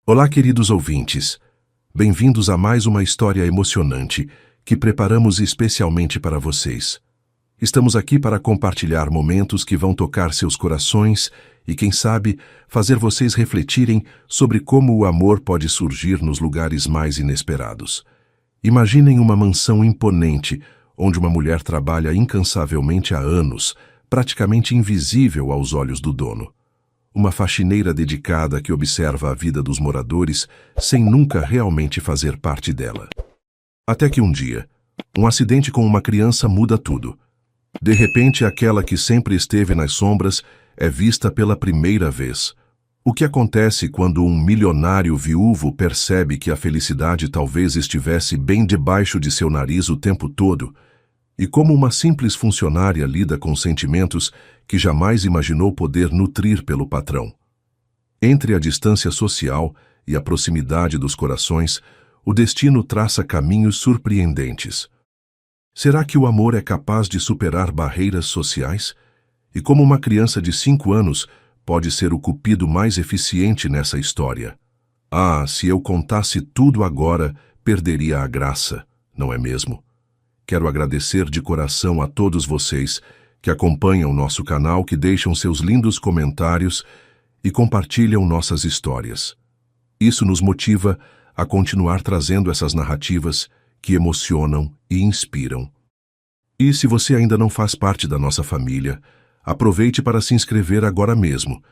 Olá, queridos ouvintes. Bem-vindos a mais uma história emocionante que preparamos especialmente para vocês. Estamos aqui para compartilhar momentos que vão tocar seus corações e, quem sabe, fazer vocês refletirem sobre como o amor pode surgir nos lugares mais inesperados. Imaginem uma mansão imponente, onde uma mulher trabalha incansavelmente há anos, praticamente invisível aos olhos do dono. Uma faxineira dedicada que observa a vida dos moradores sem nunca realmente fazer parte dela. Até que um dia, um acidente com uma criança muda tudo. De repente, aquela que sempre esteve nas sombras é vista pela primeira vez. O que acontece quando um milionário viúvo percebe que a felicidade talvez estivesse bem debaixo de seu nariz o tempo todo? E como uma simples funcionária lida com sentimentos que jamais imaginou poder nutrir pelo patrão. Entre a distância social e a proximidade dos corações, o destino traça caminhos surpreendentes. Será que o amor é capaz de superar barreiras sociais? E como uma criança de 5 anos pode ser o cupido mais eficiente nessa história? Ah, se eu contasse tudo agora, perderia a graça, não é mesmo? Quero agradecer de coração a todos vocês que acompanham nosso canal, que deixam seus lindos comentários e compartilham nossas histórias. Isso nos motiva a continuar trazendo essas narrativas que emocionam e inspiram. E se você ainda não faz parte da nossa família, aproveite para se inscrever agora mesmo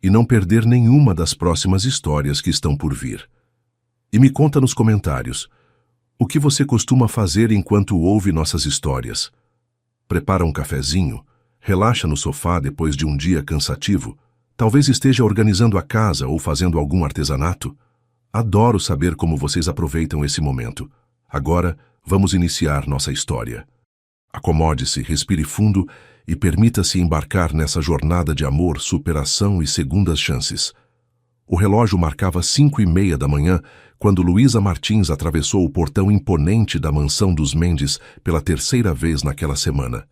e não perder nenhuma das próximas histórias que estão por vir. E me conta nos comentários: o que você costuma fazer enquanto ouve nossas histórias? Prepara um cafezinho? Relaxa no sofá depois de um dia cansativo? Talvez esteja organizando a casa ou fazendo algum artesanato? Adoro saber como vocês aproveitam esse momento. Agora, vamos iniciar nossa história. Acomode-se, respire fundo e permita-se embarcar nessa jornada de amor, superação e segundas chances. O relógio marcava 5:30 da manhã quando Luísa Martins atravessou o portão imponente da mansão dos Mendes pela terceira vez naquela semana.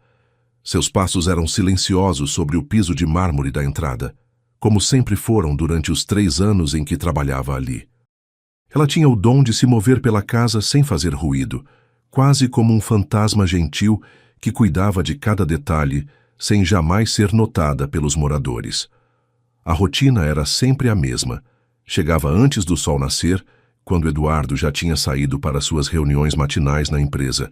Seus passos eram silenciosos sobre o piso de mármore da entrada, como sempre foram durante os 3 anos em que trabalhava ali. Ela tinha o dom de se mover pela casa sem fazer ruído, quase como um fantasma gentil que cuidava de cada detalhe, sem jamais ser notada pelos moradores. A rotina era sempre a mesma. Chegava antes do sol nascer, quando Eduardo já tinha saído para suas reuniões matinais na empresa,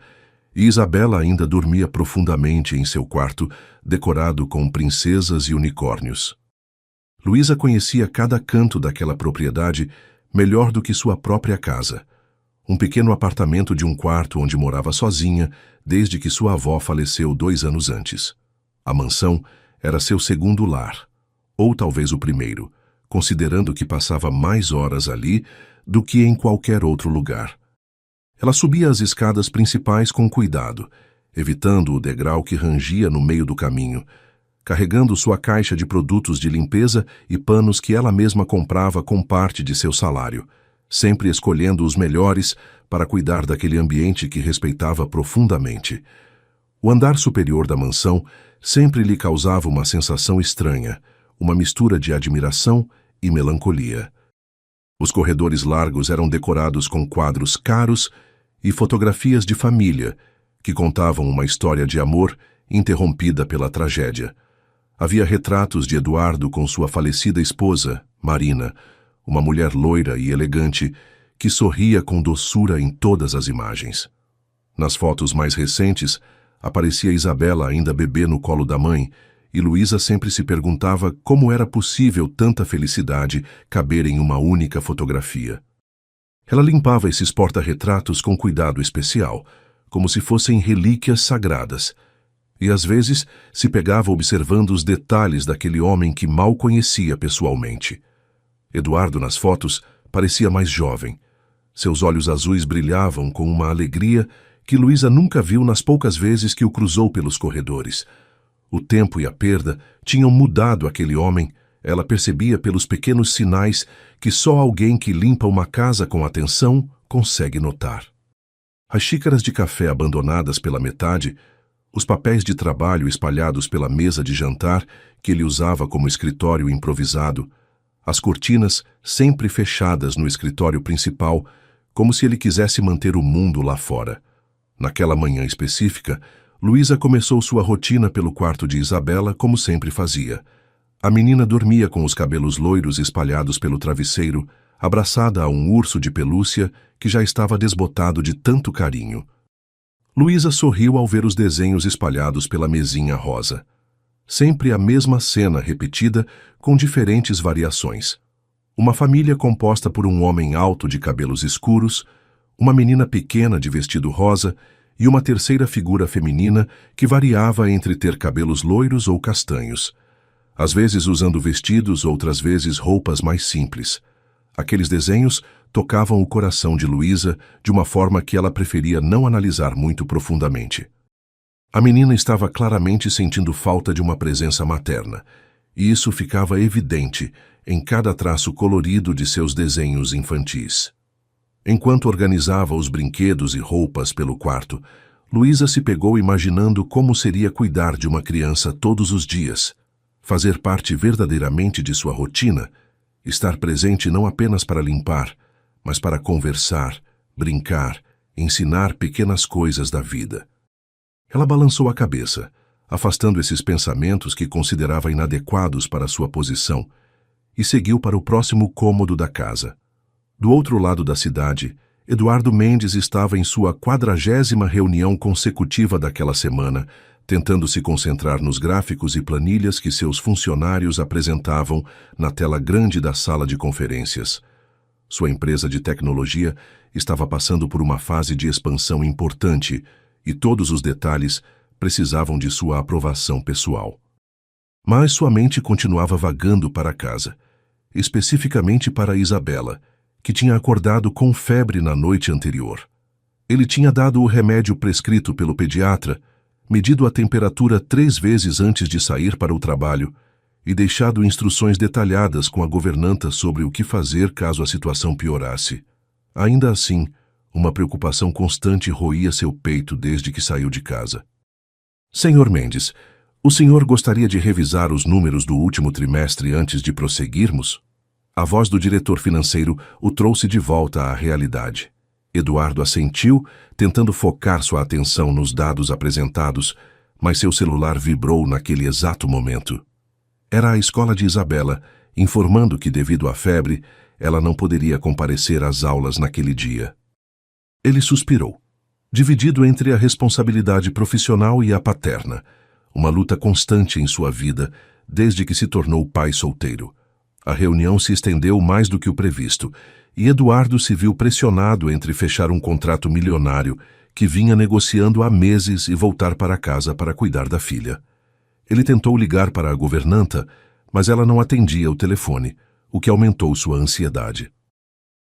e Isabela ainda dormia profundamente em seu quarto, decorado com princesas e unicórnios. Luísa conhecia cada canto daquela propriedade melhor do que sua própria casa. Um pequeno apartamento de um quarto onde morava sozinha desde que sua avó faleceu 2 anos antes. A mansão era seu segundo lar, ou talvez o primeiro, considerando que passava mais horas ali do que em qualquer outro lugar. Ela subia as escadas principais com cuidado, evitando o degrau que rangia no meio do caminho, carregando sua caixa de produtos de limpeza e panos que ela mesma comprava com parte de seu salário, sempre escolhendo os melhores para cuidar daquele ambiente que respeitava profundamente. O andar superior da mansão sempre lhe causava uma sensação estranha, uma mistura de admiração e melancolia. Os corredores largos eram decorados com quadros caros e fotografias de família, que contavam uma história de amor interrompida pela tragédia. Havia retratos de Eduardo com sua falecida esposa, Marina, uma mulher loira e elegante que sorria com doçura em todas as imagens. Nas fotos mais recentes, aparecia Isabela ainda bebê no colo da mãe, e Luísa sempre se perguntava como era possível tanta felicidade caber em uma única fotografia. Ela limpava esses porta-retratos com cuidado especial, como se fossem relíquias sagradas, e às vezes se pegava observando os detalhes daquele homem que mal conhecia pessoalmente. Eduardo, nas fotos, parecia mais jovem. Seus olhos azuis brilhavam com uma alegria que Luísa nunca viu nas poucas vezes que o cruzou pelos corredores. O tempo e a perda tinham mudado aquele homem. Ela percebia pelos pequenos sinais que só alguém que limpa uma casa com atenção consegue notar. As xícaras de café abandonadas pela metade, os papéis de trabalho espalhados pela mesa de jantar que ele usava como escritório improvisado, As cortinas sempre fechadas no escritório principal, como se ele quisesse manter o mundo lá fora. Naquela manhã específica, Luísa começou sua rotina pelo quarto de Isabela como sempre fazia. A menina dormia com os cabelos loiros espalhados pelo travesseiro, abraçada a um urso de pelúcia que já estava desbotado de tanto carinho. Luísa sorriu ao ver os desenhos espalhados pela mesinha rosa. Sempre a mesma cena repetida, com diferentes variações. Uma família composta por um homem alto de cabelos escuros, uma menina pequena de vestido rosa e uma terceira figura feminina que variava entre ter cabelos loiros ou castanhos. Às vezes usando vestidos, outras vezes roupas mais simples. Aqueles desenhos tocavam o coração de Luísa de uma forma que ela preferia não analisar muito profundamente. A menina estava claramente sentindo falta de uma presença materna, e isso ficava evidente em cada traço colorido de seus desenhos infantis. Enquanto organizava os brinquedos e roupas pelo quarto, Luísa se pegou imaginando como seria cuidar de uma criança todos os dias, fazer parte verdadeiramente de sua rotina, estar presente não apenas para limpar, mas para conversar, brincar, ensinar pequenas coisas da vida. Ela balançou a cabeça, afastando esses pensamentos que considerava inadequados para sua posição, e seguiu para o próximo cômodo da casa. Do outro lado da cidade, Eduardo Mendes estava em sua 40ª reunião consecutiva daquela semana, tentando se concentrar nos gráficos e planilhas que seus funcionários apresentavam na tela grande da sala de conferências. Sua empresa de tecnologia estava passando por uma fase de expansão importante e todos os detalhes precisavam de sua aprovação pessoal. Mas sua mente continuava vagando para casa, especificamente para Isabela, que tinha acordado com febre na noite anterior. Ele tinha dado o remédio prescrito pelo pediatra, medido a temperatura 3 vezes antes de sair para o trabalho e deixado instruções detalhadas com a governanta sobre o que fazer caso a situação piorasse. Ainda assim, uma preocupação constante roía seu peito desde que saiu de casa. Senhor Mendes, o senhor gostaria de revisar os números do último trimestre antes de prosseguirmos? A voz do diretor financeiro o trouxe de volta à realidade. Eduardo assentiu, tentando focar sua atenção nos dados apresentados, mas seu celular vibrou naquele exato momento. Era a escola de Isabela, informando que, devido à febre, ela não poderia comparecer às aulas naquele dia. Ele suspirou, dividido entre a responsabilidade profissional e a paterna, uma luta constante em sua vida desde que se tornou pai solteiro. A reunião se estendeu mais do que o previsto, e Eduardo se viu pressionado entre fechar um contrato milionário que vinha negociando há meses e voltar para casa para cuidar da filha. Ele tentou ligar para a governanta, mas ela não atendia o telefone, o que aumentou sua ansiedade.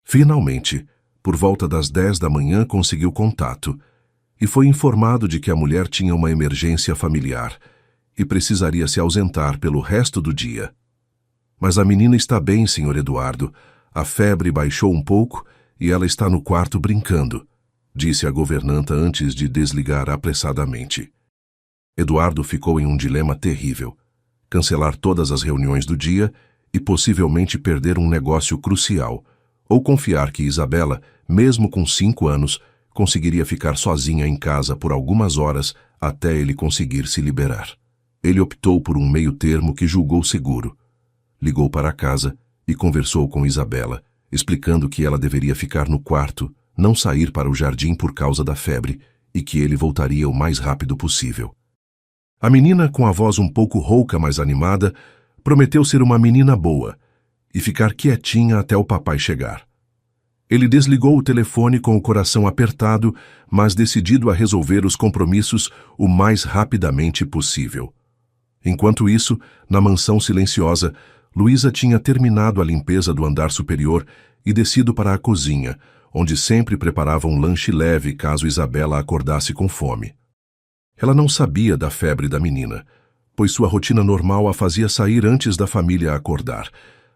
Finalmente, por volta das 10 da manhã, conseguiu contato e foi informado de que a mulher tinha uma emergência familiar e precisaria se ausentar pelo resto do dia. Mas a menina está bem, Sr. Eduardo. A febre baixou um pouco e ela está no quarto brincando, disse a governanta antes de desligar apressadamente. Eduardo ficou em um dilema terrível: cancelar todas as reuniões do dia e possivelmente perder um negócio crucial, ou confiar que Isabela, mesmo com 5 anos, conseguiria ficar sozinha em casa por algumas horas até ele conseguir se liberar. Ele optou por um meio termo que julgou seguro. Ligou para casa e conversou com Isabela, explicando que ela deveria ficar no quarto, não sair para o jardim por causa da febre e que ele voltaria o mais rápido possível. A menina, com a voz um pouco rouca, mas animada, prometeu ser uma menina boa e ficar quietinha até o papai chegar. Ele desligou o telefone com o coração apertado, mas decidido a resolver os compromissos o mais rapidamente possível. Enquanto isso, na mansão silenciosa, Luísa tinha terminado a limpeza do andar superior e descido para a cozinha, onde sempre preparava um lanche leve caso Isabela acordasse com fome. Ela não sabia da febre da menina, pois sua rotina normal a fazia sair antes da família acordar,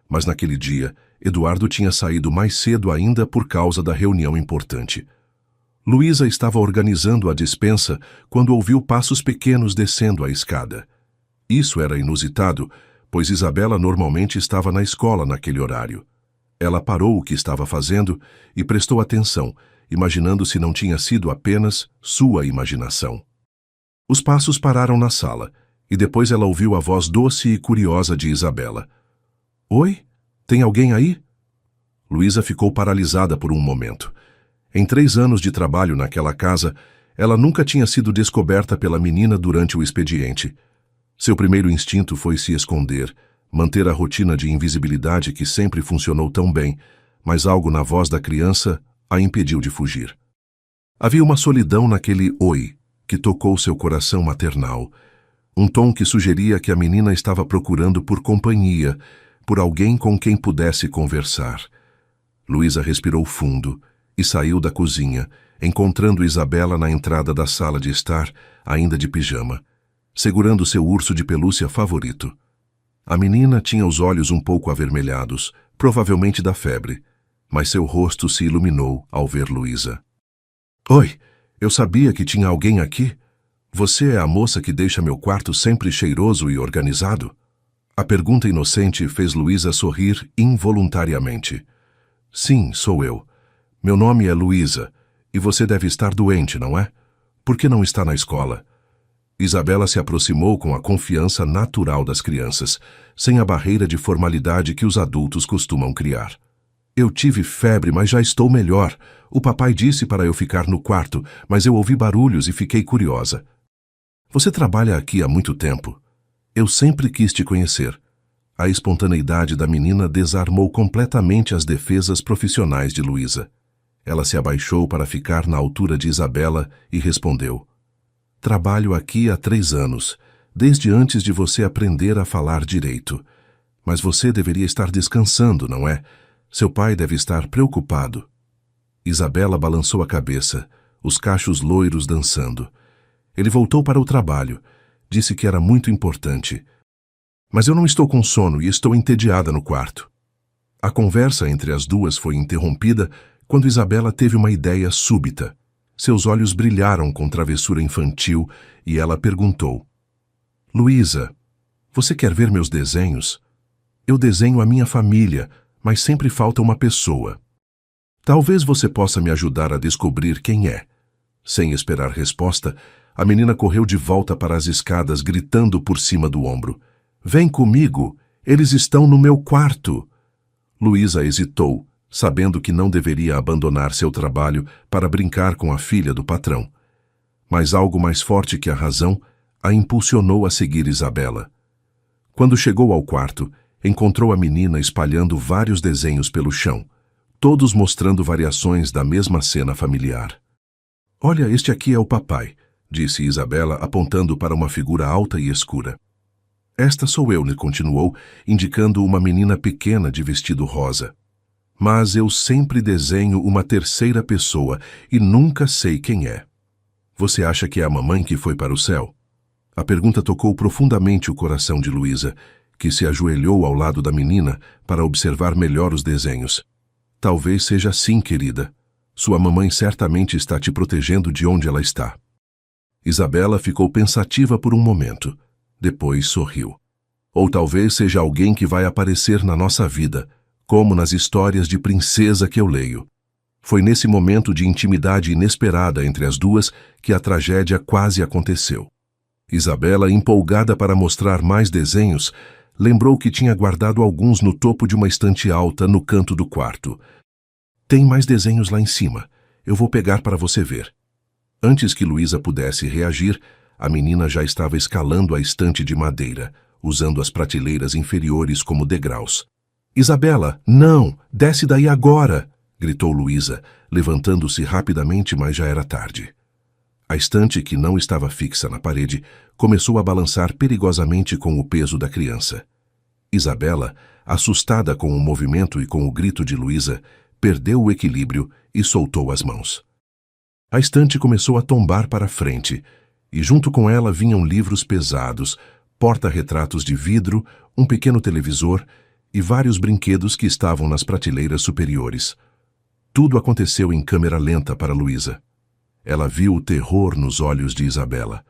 mas naquele dia, Eduardo tinha saído mais cedo ainda por causa da reunião importante. Luísa estava organizando a despensa quando ouviu passos pequenos descendo a escada. Isso era inusitado, pois Isabela normalmente estava na escola naquele horário. Ela parou o que estava fazendo e prestou atenção, imaginando se não tinha sido apenas sua imaginação. Os passos pararam na sala, e depois ela ouviu a voz doce e curiosa de Isabela. Oi? Tem alguém aí? Luísa ficou paralisada por um momento. Em 3 anos de trabalho naquela casa, ela nunca tinha sido descoberta pela menina durante o expediente. Seu primeiro instinto foi se esconder, manter a rotina de invisibilidade que sempre funcionou tão bem, mas algo na voz da criança a impediu de fugir. Havia uma solidão naquele oi que tocou seu coração maternal, um tom que sugeria que a menina estava procurando por companhia, por alguém com quem pudesse conversar. Luísa respirou fundo e saiu da cozinha, encontrando Isabela na entrada da sala de estar, ainda de pijama, segurando seu urso de pelúcia favorito. A menina tinha os olhos um pouco avermelhados, provavelmente da febre, mas seu rosto se iluminou ao ver Luísa. Oi, eu sabia que tinha alguém aqui. Você é a moça que deixa meu quarto sempre cheiroso e organizado? A pergunta inocente fez Luísa sorrir involuntariamente. Sim, sou eu. Meu nome é Luísa, e você deve estar doente, não é? Por que não está na escola? Isabela se aproximou com a confiança natural das crianças, sem a barreira de formalidade que os adultos costumam criar. Eu tive febre, mas já estou melhor. O papai disse para eu ficar no quarto, mas eu ouvi barulhos e fiquei curiosa. Você trabalha aqui há muito tempo. Eu sempre quis te conhecer. A espontaneidade da menina desarmou completamente as defesas profissionais de Luísa. Ela se abaixou para ficar na altura de Isabela e respondeu. Trabalho aqui há 3 anos, desde antes de você aprender a falar direito. Mas você deveria estar descansando, não é? Seu pai deve estar preocupado. Isabela balançou a cabeça, os cachos loiros dançando. Ele voltou para o trabalho. Disse que era muito importante. Mas eu não estou com sono e estou entediada no quarto. A conversa entre as duas foi interrompida quando Isabela teve uma ideia súbita. Seus olhos brilharam com travessura infantil e ela perguntou. Luísa, você quer ver meus desenhos? Eu desenho a minha família, mas sempre falta uma pessoa. Talvez você possa me ajudar a descobrir quem é. Sem esperar resposta, a menina correu de volta para as escadas, gritando por cima do ombro. Vem comigo, eles estão no meu quarto. Luísa hesitou, sabendo que não deveria abandonar seu trabalho para brincar com a filha do patrão. Mas algo mais forte que a razão a impulsionou a seguir Isabela. Quando chegou ao quarto, encontrou a menina espalhando vários desenhos pelo chão, todos mostrando variações da mesma cena familiar. Olha, este aqui é o papai, disse Isabela, apontando para uma figura alta e escura. Esta sou eu, lhe continuou, indicando uma menina pequena de vestido rosa. Mas eu sempre desenho uma terceira pessoa e nunca sei quem é. Você acha que é a mamãe que foi para o céu? A pergunta tocou profundamente o coração de Luísa, que se ajoelhou ao lado da menina para observar melhor os desenhos. Talvez seja assim, querida. Sua mamãe certamente está te protegendo de onde ela está. Isabela ficou pensativa por um momento. Depois sorriu. Ou talvez seja alguém que vai aparecer na nossa vida, como nas histórias de princesa que eu leio. Foi nesse momento de intimidade inesperada entre as duas que a tragédia quase aconteceu. Isabela, empolgada para mostrar mais desenhos, lembrou que tinha guardado alguns no topo de uma estante alta no canto do quarto. Tem mais desenhos lá em cima. Eu vou pegar para você ver. Antes que Luísa pudesse reagir, a menina já estava escalando a estante de madeira, usando as prateleiras inferiores como degraus. Isabela, não! Desce daí agora! Gritou Luísa, levantando-se rapidamente, mas já era tarde. A estante, que não estava fixa na parede, começou a balançar perigosamente com o peso da criança. Isabela, assustada com o movimento e com o grito de Luísa, perdeu o equilíbrio e soltou as mãos. A estante começou a tombar para frente, e junto com ela vinham livros pesados, porta-retratos de vidro, um pequeno televisor e vários brinquedos que estavam nas prateleiras superiores. Tudo aconteceu em câmera lenta para Luísa. Ela viu o terror nos olhos de Isabela,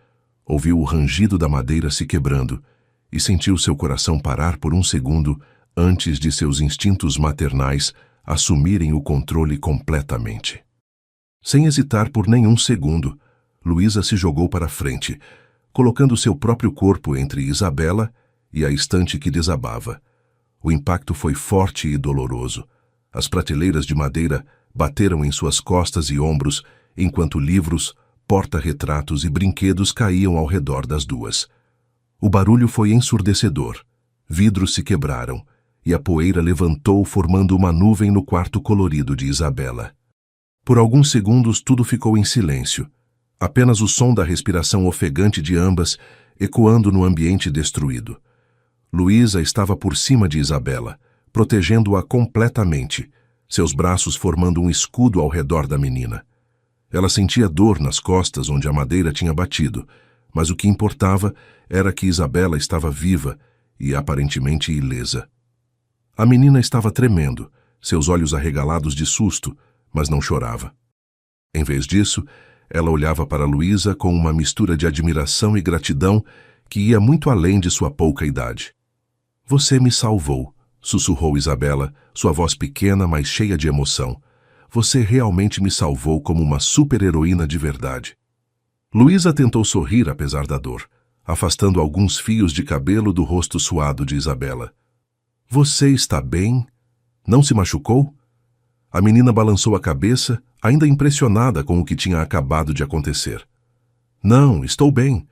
ouviu o rangido da madeira se quebrando e sentiu seu coração parar por um segundo antes de seus instintos maternais assumirem o controle completamente. Sem hesitar por nenhum segundo, Luísa se jogou para frente, colocando seu próprio corpo entre Isabela e a estante que desabava. O impacto foi forte e doloroso. As prateleiras de madeira bateram em suas costas e ombros, enquanto livros, porta-retratos e brinquedos caíam ao redor das duas. O barulho foi ensurdecedor. Vidros se quebraram, e a poeira levantou formando uma nuvem no quarto colorido de Isabela. Por alguns segundos tudo ficou em silêncio. Apenas o som da respiração ofegante de ambas ecoando no ambiente destruído. Luísa estava por cima de Isabela, protegendo-a completamente, seus braços formando um escudo ao redor da menina. Ela sentia dor nas costas onde a madeira tinha batido, mas o que importava era que Isabela estava viva e aparentemente ilesa. A menina estava tremendo, seus olhos arregalados de susto, mas não chorava. Em vez disso, ela olhava para Luísa com uma mistura de admiração e gratidão que ia muito além de sua pouca idade. "Você me salvou", sussurrou Isabela, sua voz pequena, mas cheia de emoção. "Você realmente me salvou como uma super-heroína de verdade." Luísa tentou sorrir apesar da dor, afastando alguns fios de cabelo do rosto suado de Isabela. "Você está bem? Não se machucou?" A menina balançou a cabeça, ainda impressionada com o que tinha acabado de acontecer. "Não, estou bem."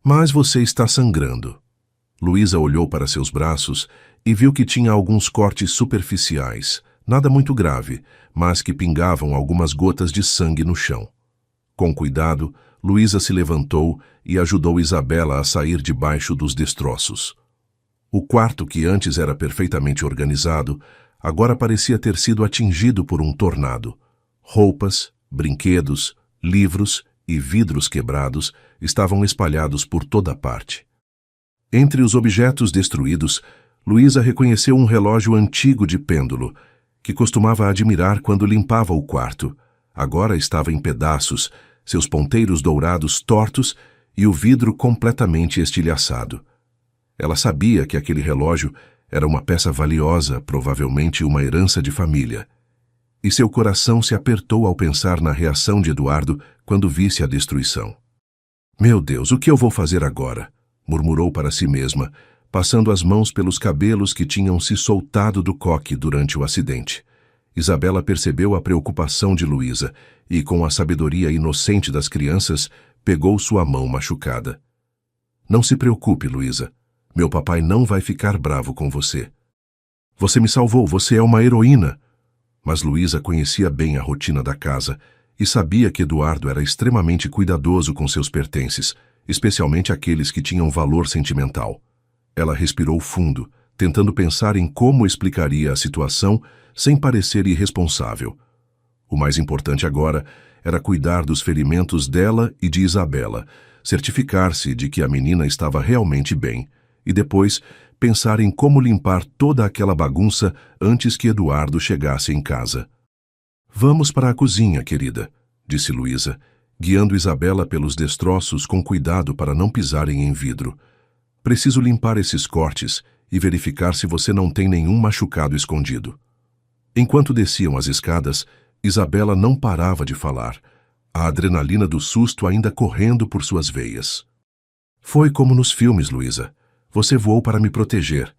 "Mas você está sangrando." Luísa olhou para seus braços e viu que tinha alguns cortes superficiais, nada muito grave, mas que pingavam algumas gotas de sangue no chão. Com cuidado, Luísa se levantou e ajudou Isabela a sair debaixo dos destroços. O quarto, que antes era perfeitamente organizado, agora parecia ter sido atingido por um tornado. Roupas, brinquedos, livros e vidros quebrados estavam espalhados por toda parte. Entre os objetos destruídos, Luísa reconheceu um relógio antigo de pêndulo, que costumava admirar quando limpava o quarto. Agora estava em pedaços, seus ponteiros dourados tortos e o vidro completamente estilhaçado. Ela sabia que aquele relógio era uma peça valiosa, provavelmente uma herança de família. E seu coração se apertou ao pensar na reação de Eduardo quando visse a destruição. "Meu Deus, o que eu vou fazer agora?" murmurou para si mesma, passando as mãos pelos cabelos que tinham se soltado do coque durante o acidente. Isabela percebeu a preocupação de Luísa e, com a sabedoria inocente das crianças, pegou sua mão machucada. "Não se preocupe, Luísa. Meu papai não vai ficar bravo com você. Você me salvou, você é uma heroína." Mas Luísa conhecia bem a rotina da casa e sabia que Eduardo era extremamente cuidadoso com seus pertences, especialmente aqueles que tinham valor sentimental. Ela respirou fundo, tentando pensar em como explicaria a situação sem parecer irresponsável. O mais importante agora era cuidar dos ferimentos dela e de Isabela, certificar-se de que a menina estava realmente bem, e depois pensar em como limpar toda aquela bagunça antes que Eduardo chegasse em casa. "Vamos para a cozinha, querida", disse Luísa, guiando Isabela pelos destroços com cuidado para não pisarem em vidro. "Preciso limpar esses cortes e verificar se você não tem nenhum machucado escondido." Enquanto desciam as escadas, Isabela não parava de falar, a adrenalina do susto ainda correndo por suas veias. "Foi como nos filmes, Luísa. Você voou para me proteger.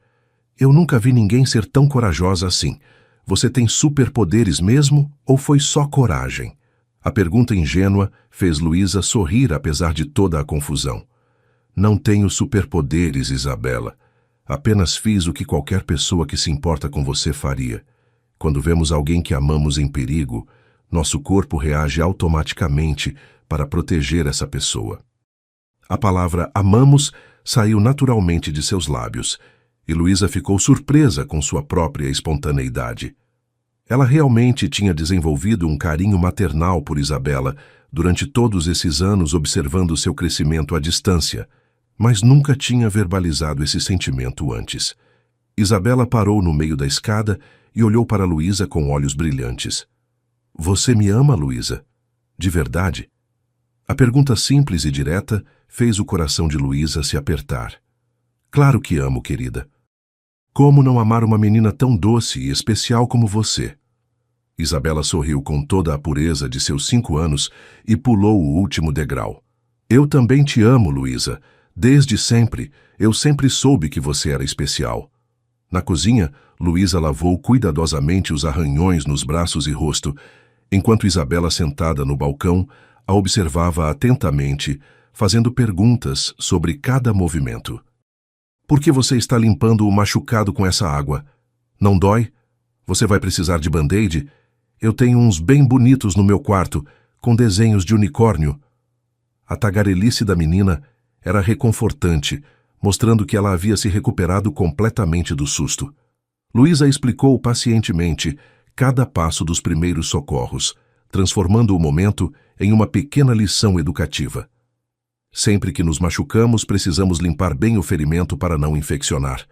Eu nunca vi ninguém ser tão corajosa assim. Você tem superpoderes mesmo ou foi só coragem?" A pergunta ingênua fez Luísa sorrir apesar de toda a confusão. "Não tenho superpoderes, Isabela. Apenas fiz o que qualquer pessoa que se importa com você faria. Quando vemos alguém que amamos em perigo, nosso corpo reage automaticamente para proteger essa pessoa." A palavra "amamos" saiu naturalmente de seus lábios, e Luísa ficou surpresa com sua própria espontaneidade. Ela realmente tinha desenvolvido um carinho maternal por Isabela durante todos esses anos observando seu crescimento à distância, mas nunca tinha verbalizado esse sentimento antes. Isabela parou no meio da escada e olhou para Luísa com olhos brilhantes. "Você me ama, Luísa? De verdade?" A pergunta simples e direta fez o coração de Luísa se apertar. Claro que amo, querida. Como não amar uma menina tão doce e especial como você? Isabela sorriu com toda a pureza de seus 5 anos e pulou o último degrau. Eu também te amo, Luísa. Desde sempre, eu sempre soube que você era especial. Na cozinha, Luísa lavou cuidadosamente os arranhões nos braços e rosto, enquanto Isabela, sentada no balcão, a observava atentamente, fazendo perguntas sobre cada movimento. Por que você está limpando o machucado com essa água? Não dói? Você vai precisar de band-aid? Eu tenho uns bem bonitos no meu quarto, com desenhos de unicórnio. A tagarelice da menina era reconfortante, mostrando que ela havia se recuperado completamente do susto. Luísa explicou pacientemente cada passo dos primeiros socorros, transformando o momento em uma pequena lição educativa. Sempre que nos machucamos, precisamos limpar bem o ferimento para não infeccionar.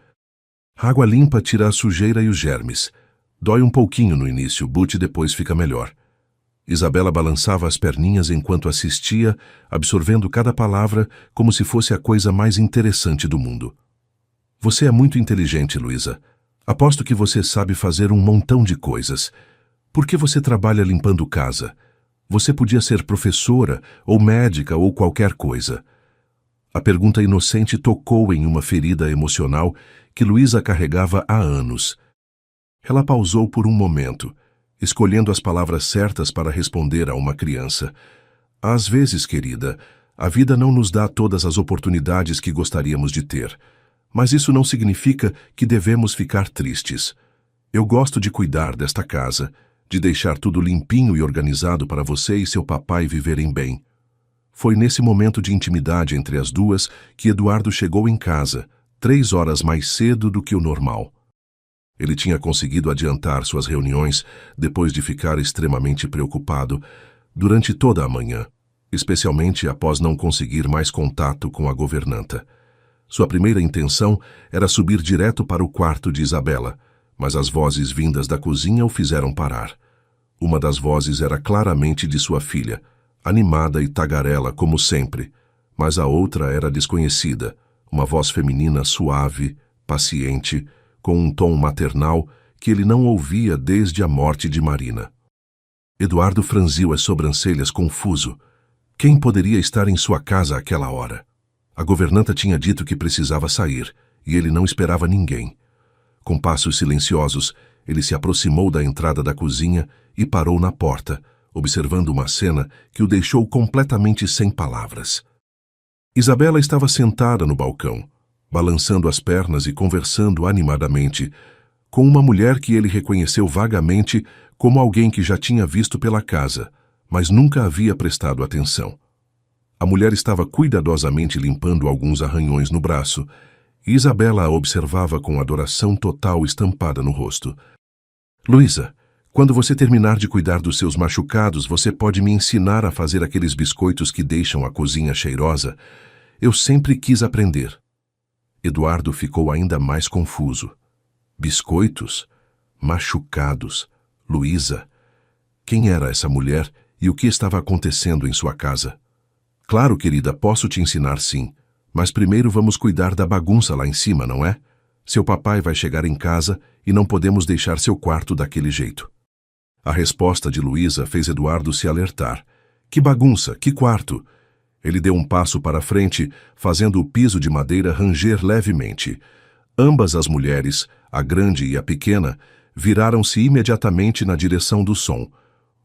A água limpa tira a sujeira e os germes. Dói um pouquinho no início, but depois fica melhor. Isabela balançava as perninhas enquanto assistia, absorvendo cada palavra como se fosse a coisa mais interessante do mundo. Você é muito inteligente, Luísa. Aposto que você sabe fazer um montão de coisas. Por que você trabalha limpando casa? Você podia ser professora, ou médica, ou qualquer coisa. A pergunta inocente tocou em uma ferida emocional que Luísa carregava há anos. Ela pausou por um momento, escolhendo as palavras certas para responder a uma criança. Às vezes, querida, a vida não nos dá todas as oportunidades que gostaríamos de ter. Mas isso não significa que devemos ficar tristes. Eu gosto de cuidar desta casa, de deixar tudo limpinho e organizado para você e seu papai viverem bem. Foi nesse momento de intimidade entre as duas que Eduardo chegou em casa, 3 horas mais cedo do que o normal. Ele tinha conseguido adiantar suas reuniões depois de ficar extremamente preocupado durante toda a manhã, especialmente após não conseguir mais contato com a governanta. Sua primeira intenção era subir direto para o quarto de Isabela, mas as vozes vindas da cozinha o fizeram parar. Uma das vozes era claramente de sua filha, animada e tagarela como sempre, mas a outra era desconhecida, uma voz feminina suave, paciente, com um tom maternal que ele não ouvia desde a morte de Marina. Eduardo franziu as sobrancelhas confuso. Quem poderia estar em sua casa àquela hora? A governanta tinha dito que precisava sair, e ele não esperava ninguém. Com passos silenciosos, ele se aproximou da entrada da cozinha e parou na porta, observando uma cena que o deixou completamente sem palavras. Isabela estava sentada no balcão, balançando as pernas e conversando animadamente, com uma mulher que ele reconheceu vagamente como alguém que já tinha visto pela casa, mas nunca havia prestado atenção. A mulher estava cuidadosamente limpando alguns arranhões no braço, e Isabela a observava com adoração total estampada no rosto. Luísa, quando você terminar de cuidar dos seus machucados, você pode me ensinar a fazer aqueles biscoitos que deixam a cozinha cheirosa? Eu sempre quis aprender. Eduardo ficou ainda mais confuso. Biscoitos? Machucados? Luísa? Quem era essa mulher e o que estava acontecendo em sua casa? Claro, querida, posso te ensinar sim, mas primeiro vamos cuidar da bagunça lá em cima, não é? Seu papai vai chegar em casa e não podemos deixar seu quarto daquele jeito. A resposta de Luísa fez Eduardo se alertar. Que bagunça, que quarto! Ele deu um passo para frente, fazendo o piso de madeira ranger levemente. Ambas as mulheres, a grande e a pequena, viraram-se imediatamente na direção do som.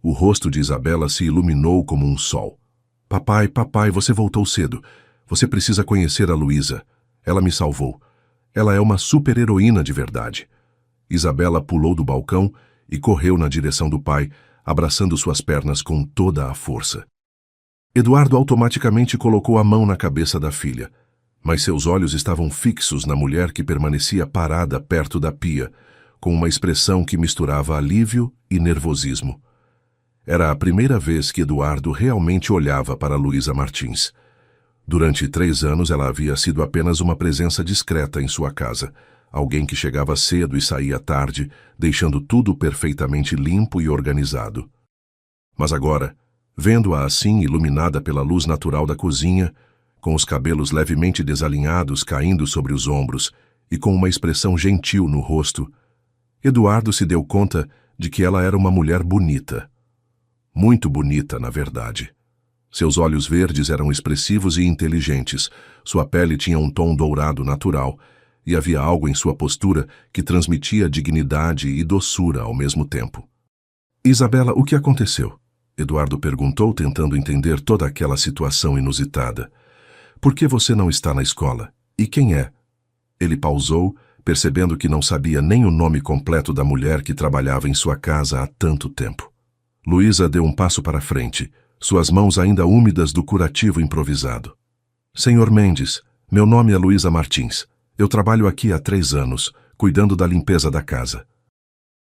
O rosto de Isabela se iluminou como um sol. Papai, papai, você voltou cedo. Você precisa conhecer a Luísa. Ela me salvou. Ela é uma super-heroína de verdade. Isabela pulou do balcão e correu na direção do pai, abraçando suas pernas com toda a força. Eduardo automaticamente colocou a mão na cabeça da filha, mas seus olhos estavam fixos na mulher que permanecia parada perto da pia, com uma expressão que misturava alívio e nervosismo. Era a primeira vez que Eduardo realmente olhava para Luísa Martins. Durante 3 anos ela havia sido apenas uma presença discreta em sua casa, alguém que chegava cedo e saía tarde, deixando tudo perfeitamente limpo e organizado. Mas agora, vendo-a assim iluminada pela luz natural da cozinha, com os cabelos levemente desalinhados caindo sobre os ombros e com uma expressão gentil no rosto, Eduardo se deu conta de que ela era uma mulher bonita. Muito bonita, na verdade. Seus olhos verdes eram expressivos e inteligentes, sua pele tinha um tom dourado natural, e havia algo em sua postura que transmitia dignidade e doçura ao mesmo tempo. Isabela, o que aconteceu? Eduardo perguntou, tentando entender toda aquela situação inusitada. Por que você não está na escola? E quem é? Ele pausou, percebendo que não sabia nem o nome completo da mulher que trabalhava em sua casa há tanto tempo. Luísa deu um passo para frente, suas mãos ainda úmidas do curativo improvisado. Senhor Mendes, meu nome é Luísa Martins. Eu trabalho aqui há 3 anos, cuidando da limpeza da casa.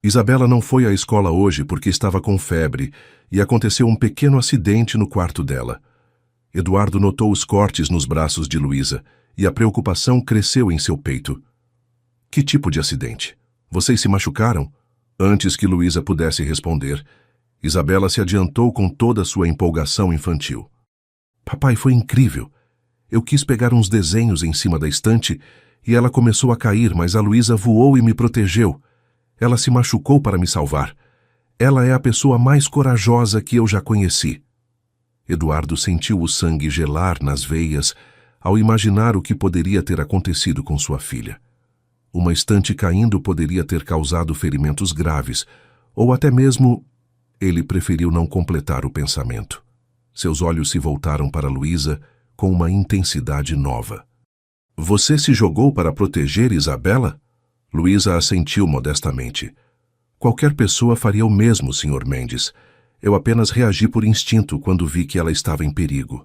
Isabela não foi à escola hoje porque estava com febre e aconteceu um pequeno acidente no quarto dela. Eduardo notou os cortes nos braços de Luísa e a preocupação cresceu em seu peito. Que tipo de acidente? Vocês se machucaram? Antes que Luísa pudesse responder, Isabela se adiantou com toda a sua empolgação infantil. Papai, foi incrível. Eu quis pegar uns desenhos em cima da estante e ela começou a cair, mas a Luísa voou e me protegeu. Ela se machucou para me salvar. Ela é a pessoa mais corajosa que eu já conheci. Eduardo sentiu o sangue gelar nas veias ao imaginar o que poderia ter acontecido com sua filha. Uma estante caindo poderia ter causado ferimentos graves, ou até mesmo... Ele preferiu não completar o pensamento. Seus olhos se voltaram para Luísa com uma intensidade nova. Você se jogou para proteger Isabela? Luísa assentiu modestamente. Qualquer pessoa faria o mesmo, Sr. Mendes. Eu apenas reagi por instinto quando vi que ela estava em perigo.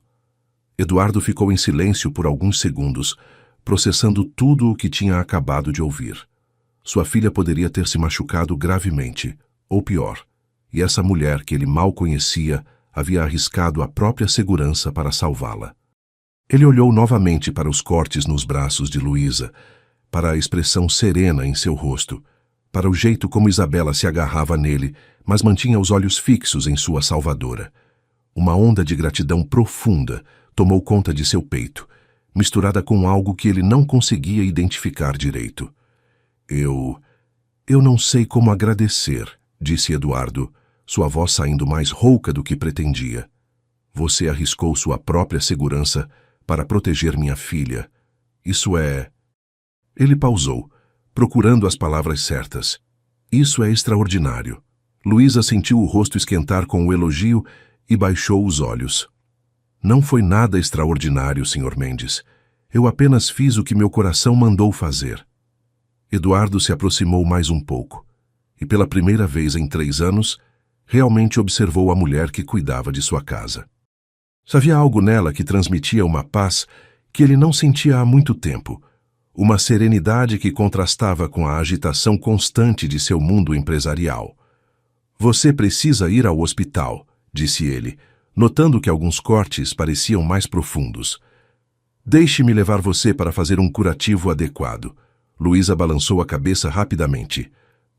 Eduardo ficou em silêncio por alguns segundos, processando tudo o que tinha acabado de ouvir. Sua filha poderia ter se machucado gravemente, ou pior, e essa mulher que ele mal conhecia havia arriscado a própria segurança para salvá-la. Ele olhou novamente para os cortes nos braços de Luísa, para a expressão serena em seu rosto, para o jeito como Isabela se agarrava nele, mas mantinha os olhos fixos em sua salvadora. Uma onda de gratidão profunda tomou conta de seu peito, misturada com algo que ele não conseguia identificar direito. Eu não sei como agradecer, disse Eduardo, sua voz saindo mais rouca do que pretendia. Você arriscou sua própria segurança para proteger minha filha. Isso é... Ele pausou, procurando as palavras certas. Isso é extraordinário. Luísa sentiu o rosto esquentar com o elogio e baixou os olhos. Não foi nada extraordinário, Sr. Mendes. Eu apenas fiz o que meu coração mandou fazer. Eduardo se aproximou mais um pouco, e pela primeira vez em 3 anos, realmente observou a mulher que cuidava de sua casa. Havia algo nela que transmitia uma paz que ele não sentia há muito tempo, uma serenidade que contrastava com a agitação constante de seu mundo empresarial. Você precisa ir ao hospital, disse ele, notando que alguns cortes pareciam mais profundos. Deixe-me levar você para fazer um curativo adequado. Luísa balançou a cabeça rapidamente.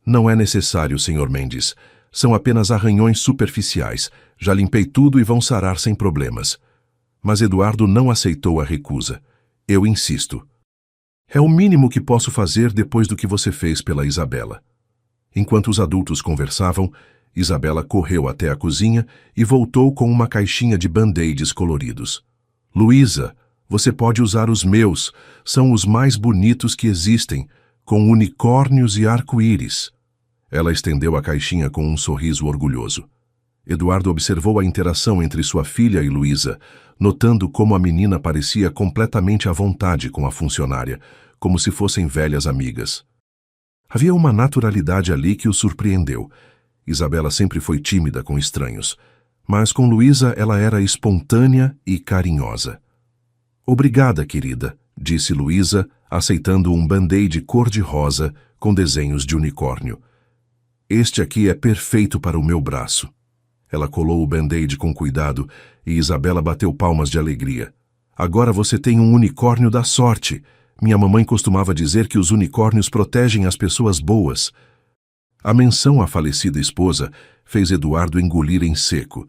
Não é necessário, Sr. Mendes. São apenas arranhões superficiais. Já limpei tudo e vão sarar sem problemas. Mas Eduardo não aceitou a recusa. Eu insisto. É o mínimo que posso fazer depois do que você fez pela Isabela. Enquanto os adultos conversavam, Isabela correu até a cozinha e voltou com uma caixinha de band-aids coloridos. Luísa, você pode usar os meus. São os mais bonitos que existem, com unicórnios e arco-íris. Ela estendeu a caixinha com um sorriso orgulhoso. Eduardo observou a interação entre sua filha e Luísa, notando como a menina parecia completamente à vontade com a funcionária, como se fossem velhas amigas. Havia uma naturalidade ali que o surpreendeu. Isabela sempre foi tímida com estranhos, mas com Luísa ela era espontânea e carinhosa. Obrigada, querida, disse Luísa, aceitando um band-aid cor-de-rosa com desenhos de unicórnio. Este aqui é perfeito para o meu braço. Ela colou o band-aid com cuidado e Isabela bateu palmas de alegria. Agora você tem um unicórnio da sorte. Minha mamãe costumava dizer que os unicórnios protegem as pessoas boas. A menção à falecida esposa fez Eduardo engolir em seco,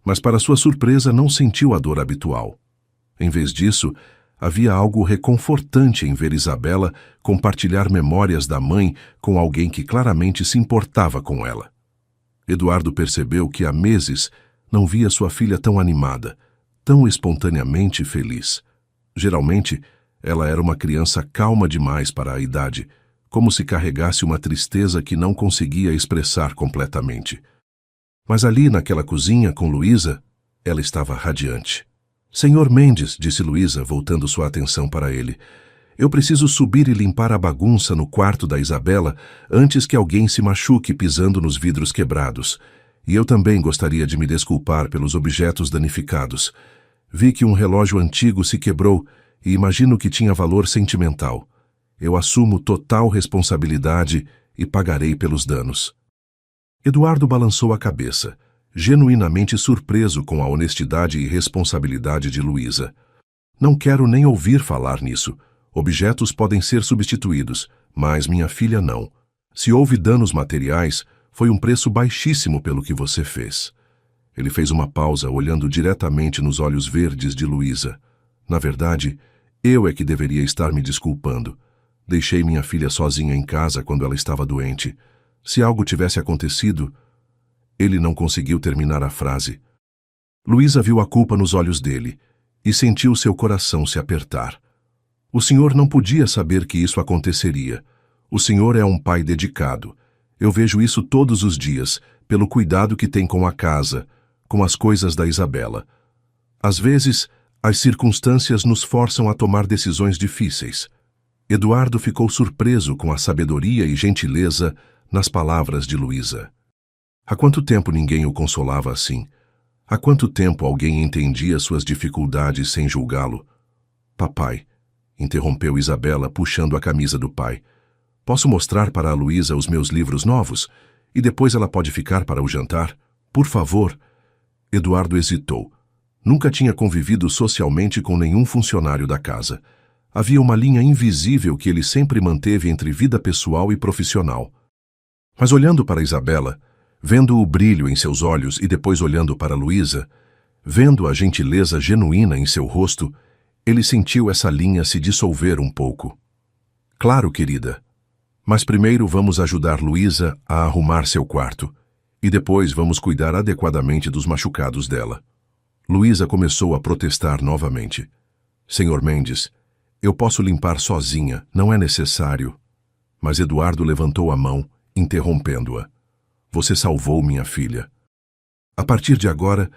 mas para sua surpresa não sentiu a dor habitual. Em vez disso, havia algo reconfortante em ver Isabela compartilhar memórias da mãe com alguém que claramente se importava com ela. Eduardo percebeu que há meses não via sua filha tão animada, tão espontaneamente feliz. Geralmente, ela era uma criança calma demais para a idade, como se carregasse uma tristeza que não conseguia expressar completamente. Mas ali, naquela cozinha com Luísa, ela estava radiante. Senhor Mendes, disse Luísa, voltando sua atenção para ele, eu preciso subir e limpar a bagunça no quarto da Isabela antes que alguém se machuque pisando nos vidros quebrados. E eu também gostaria de me desculpar pelos objetos danificados. Vi que um relógio antigo se quebrou e imagino que tinha valor sentimental. Eu assumo total responsabilidade e pagarei pelos danos. Eduardo balançou a cabeça, genuinamente surpreso com a honestidade e responsabilidade de Luísa. Não quero nem ouvir falar nisso. Objetos podem ser substituídos, mas minha filha não. Se houve danos materiais, foi um preço baixíssimo pelo que você fez. Ele fez uma pausa, olhando diretamente nos olhos verdes de Luísa. Na verdade, eu é que deveria estar me desculpando. Deixei minha filha sozinha em casa quando ela estava doente. Se algo tivesse acontecido... Ele não conseguiu terminar a frase. Luísa viu a culpa nos olhos dele e sentiu seu coração se apertar. O senhor não podia saber que isso aconteceria. O senhor é um pai dedicado. Eu vejo isso todos os dias, pelo cuidado que tem com a casa, com as coisas da Isabela. Às vezes, as circunstâncias nos forçam a tomar decisões difíceis. Eduardo ficou surpreso com a sabedoria e gentileza nas palavras de Luísa. Há quanto tempo ninguém o consolava assim? Há quanto tempo alguém entendia suas dificuldades sem julgá-lo? Papai, interrompeu Isabela, puxando a camisa do pai. Posso mostrar para a Luísa os meus livros novos? E depois ela pode ficar para o jantar? Por favor. Eduardo hesitou. Nunca tinha convivido socialmente com nenhum funcionário da casa. Havia uma linha invisível que ele sempre manteve entre vida pessoal e profissional. Mas olhando para Isabela, vendo o brilho em seus olhos e depois olhando para Luísa, vendo a gentileza genuína em seu rosto, ele sentiu essa linha se dissolver um pouco. Claro, querida. Mas primeiro vamos ajudar Luísa a arrumar seu quarto, e depois vamos cuidar adequadamente dos machucados dela. Luísa começou a protestar novamente. Senhor Mendes, eu posso limpar sozinha, não é necessário. Mas Eduardo levantou a mão, interrompendo-a. Você salvou minha filha. A partir de agora,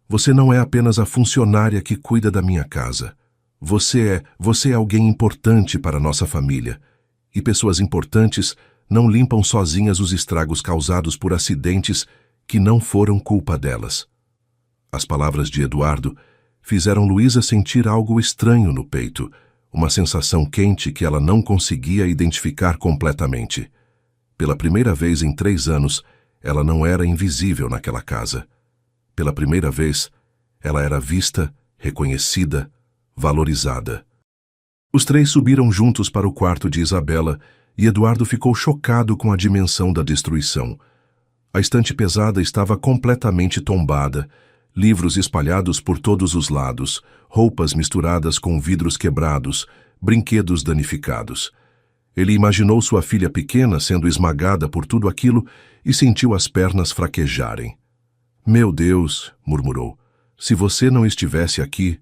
você não é apenas a funcionária que cuida da minha casa. Você é alguém importante para nossa família. E pessoas importantes não limpam sozinhas os estragos causados por acidentes que não foram culpa delas. As palavras de Eduardo fizeram Luísa sentir algo estranho no peito, uma sensação quente que ela não conseguia identificar completamente. Pela primeira vez em 3 anos, ela não era invisível naquela casa. Pela primeira vez, ela era vista, reconhecida, valorizada. Os 3 subiram juntos para o quarto de Isabela e Eduardo ficou chocado com a dimensão da destruição. A estante pesada estava completamente tombada, livros espalhados por todos os lados, roupas misturadas com vidros quebrados, brinquedos danificados. Ele imaginou sua filha pequena sendo esmagada por tudo aquilo e sentiu as pernas fraquejarem. Meu Deus, murmurou, se você não estivesse aqui...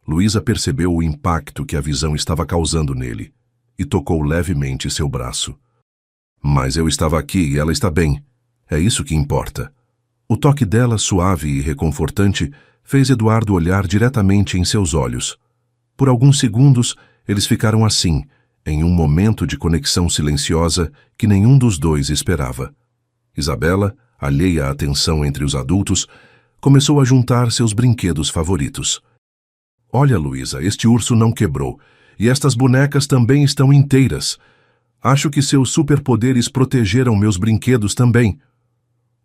Luísa percebeu o impacto que a visão estava causando nele e tocou levemente seu braço. Mas eu estava aqui e ela está bem. É isso que importa. O toque dela, suave e reconfortante, fez Eduardo olhar diretamente em seus olhos. Por alguns segundos, eles ficaram assim, em um momento de conexão silenciosa que nenhum dos dois esperava. Isabela, alheia à atenção entre os adultos, começou a juntar seus brinquedos favoritos. Olha, Luísa, este urso não quebrou, e estas bonecas também estão inteiras. Acho que seus superpoderes protegeram meus brinquedos também.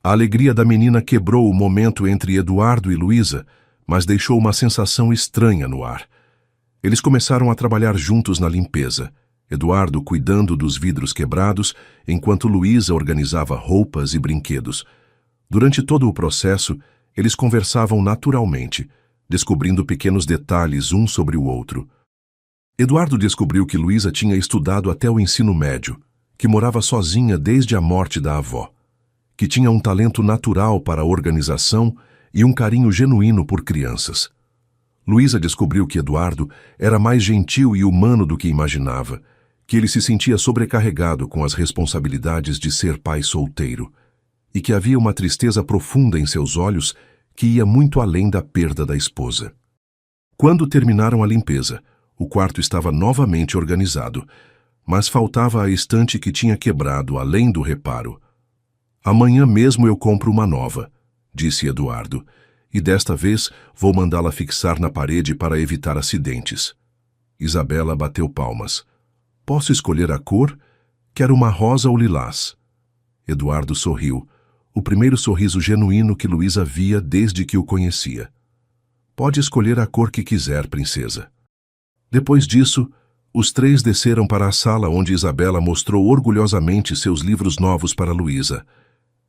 A alegria da menina quebrou o momento entre Eduardo e Luísa, mas deixou uma sensação estranha no ar. Eles começaram a trabalhar juntos na limpeza, Eduardo cuidando dos vidros quebrados, enquanto Luísa organizava roupas e brinquedos. Durante todo o processo, eles conversavam naturalmente, descobrindo pequenos detalhes um sobre o outro. Eduardo descobriu que Luísa tinha estudado até o ensino médio, que morava sozinha desde a morte da avó, que tinha um talento natural para a organização e um carinho genuíno por crianças. Luísa descobriu que Eduardo era mais gentil e humano do que imaginava, que ele se sentia sobrecarregado com as responsabilidades de ser pai solteiro, e que havia uma tristeza profunda em seus olhos que ia muito além da perda da esposa. Quando terminaram a limpeza, o quarto estava novamente organizado, mas faltava a estante que tinha quebrado além do reparo. "Amanhã mesmo eu compro uma nova", disse Eduardo, "e desta vez vou mandá-la fixar na parede para evitar acidentes." Isabela bateu palmas. "Posso escolher a cor? Quero uma rosa ou lilás." Eduardo sorriu, o primeiro sorriso genuíno que Luísa via desde que o conhecia. "Pode escolher a cor que quiser, princesa." Depois disso, os três desceram para a sala onde Isabela mostrou orgulhosamente seus livros novos para Luísa.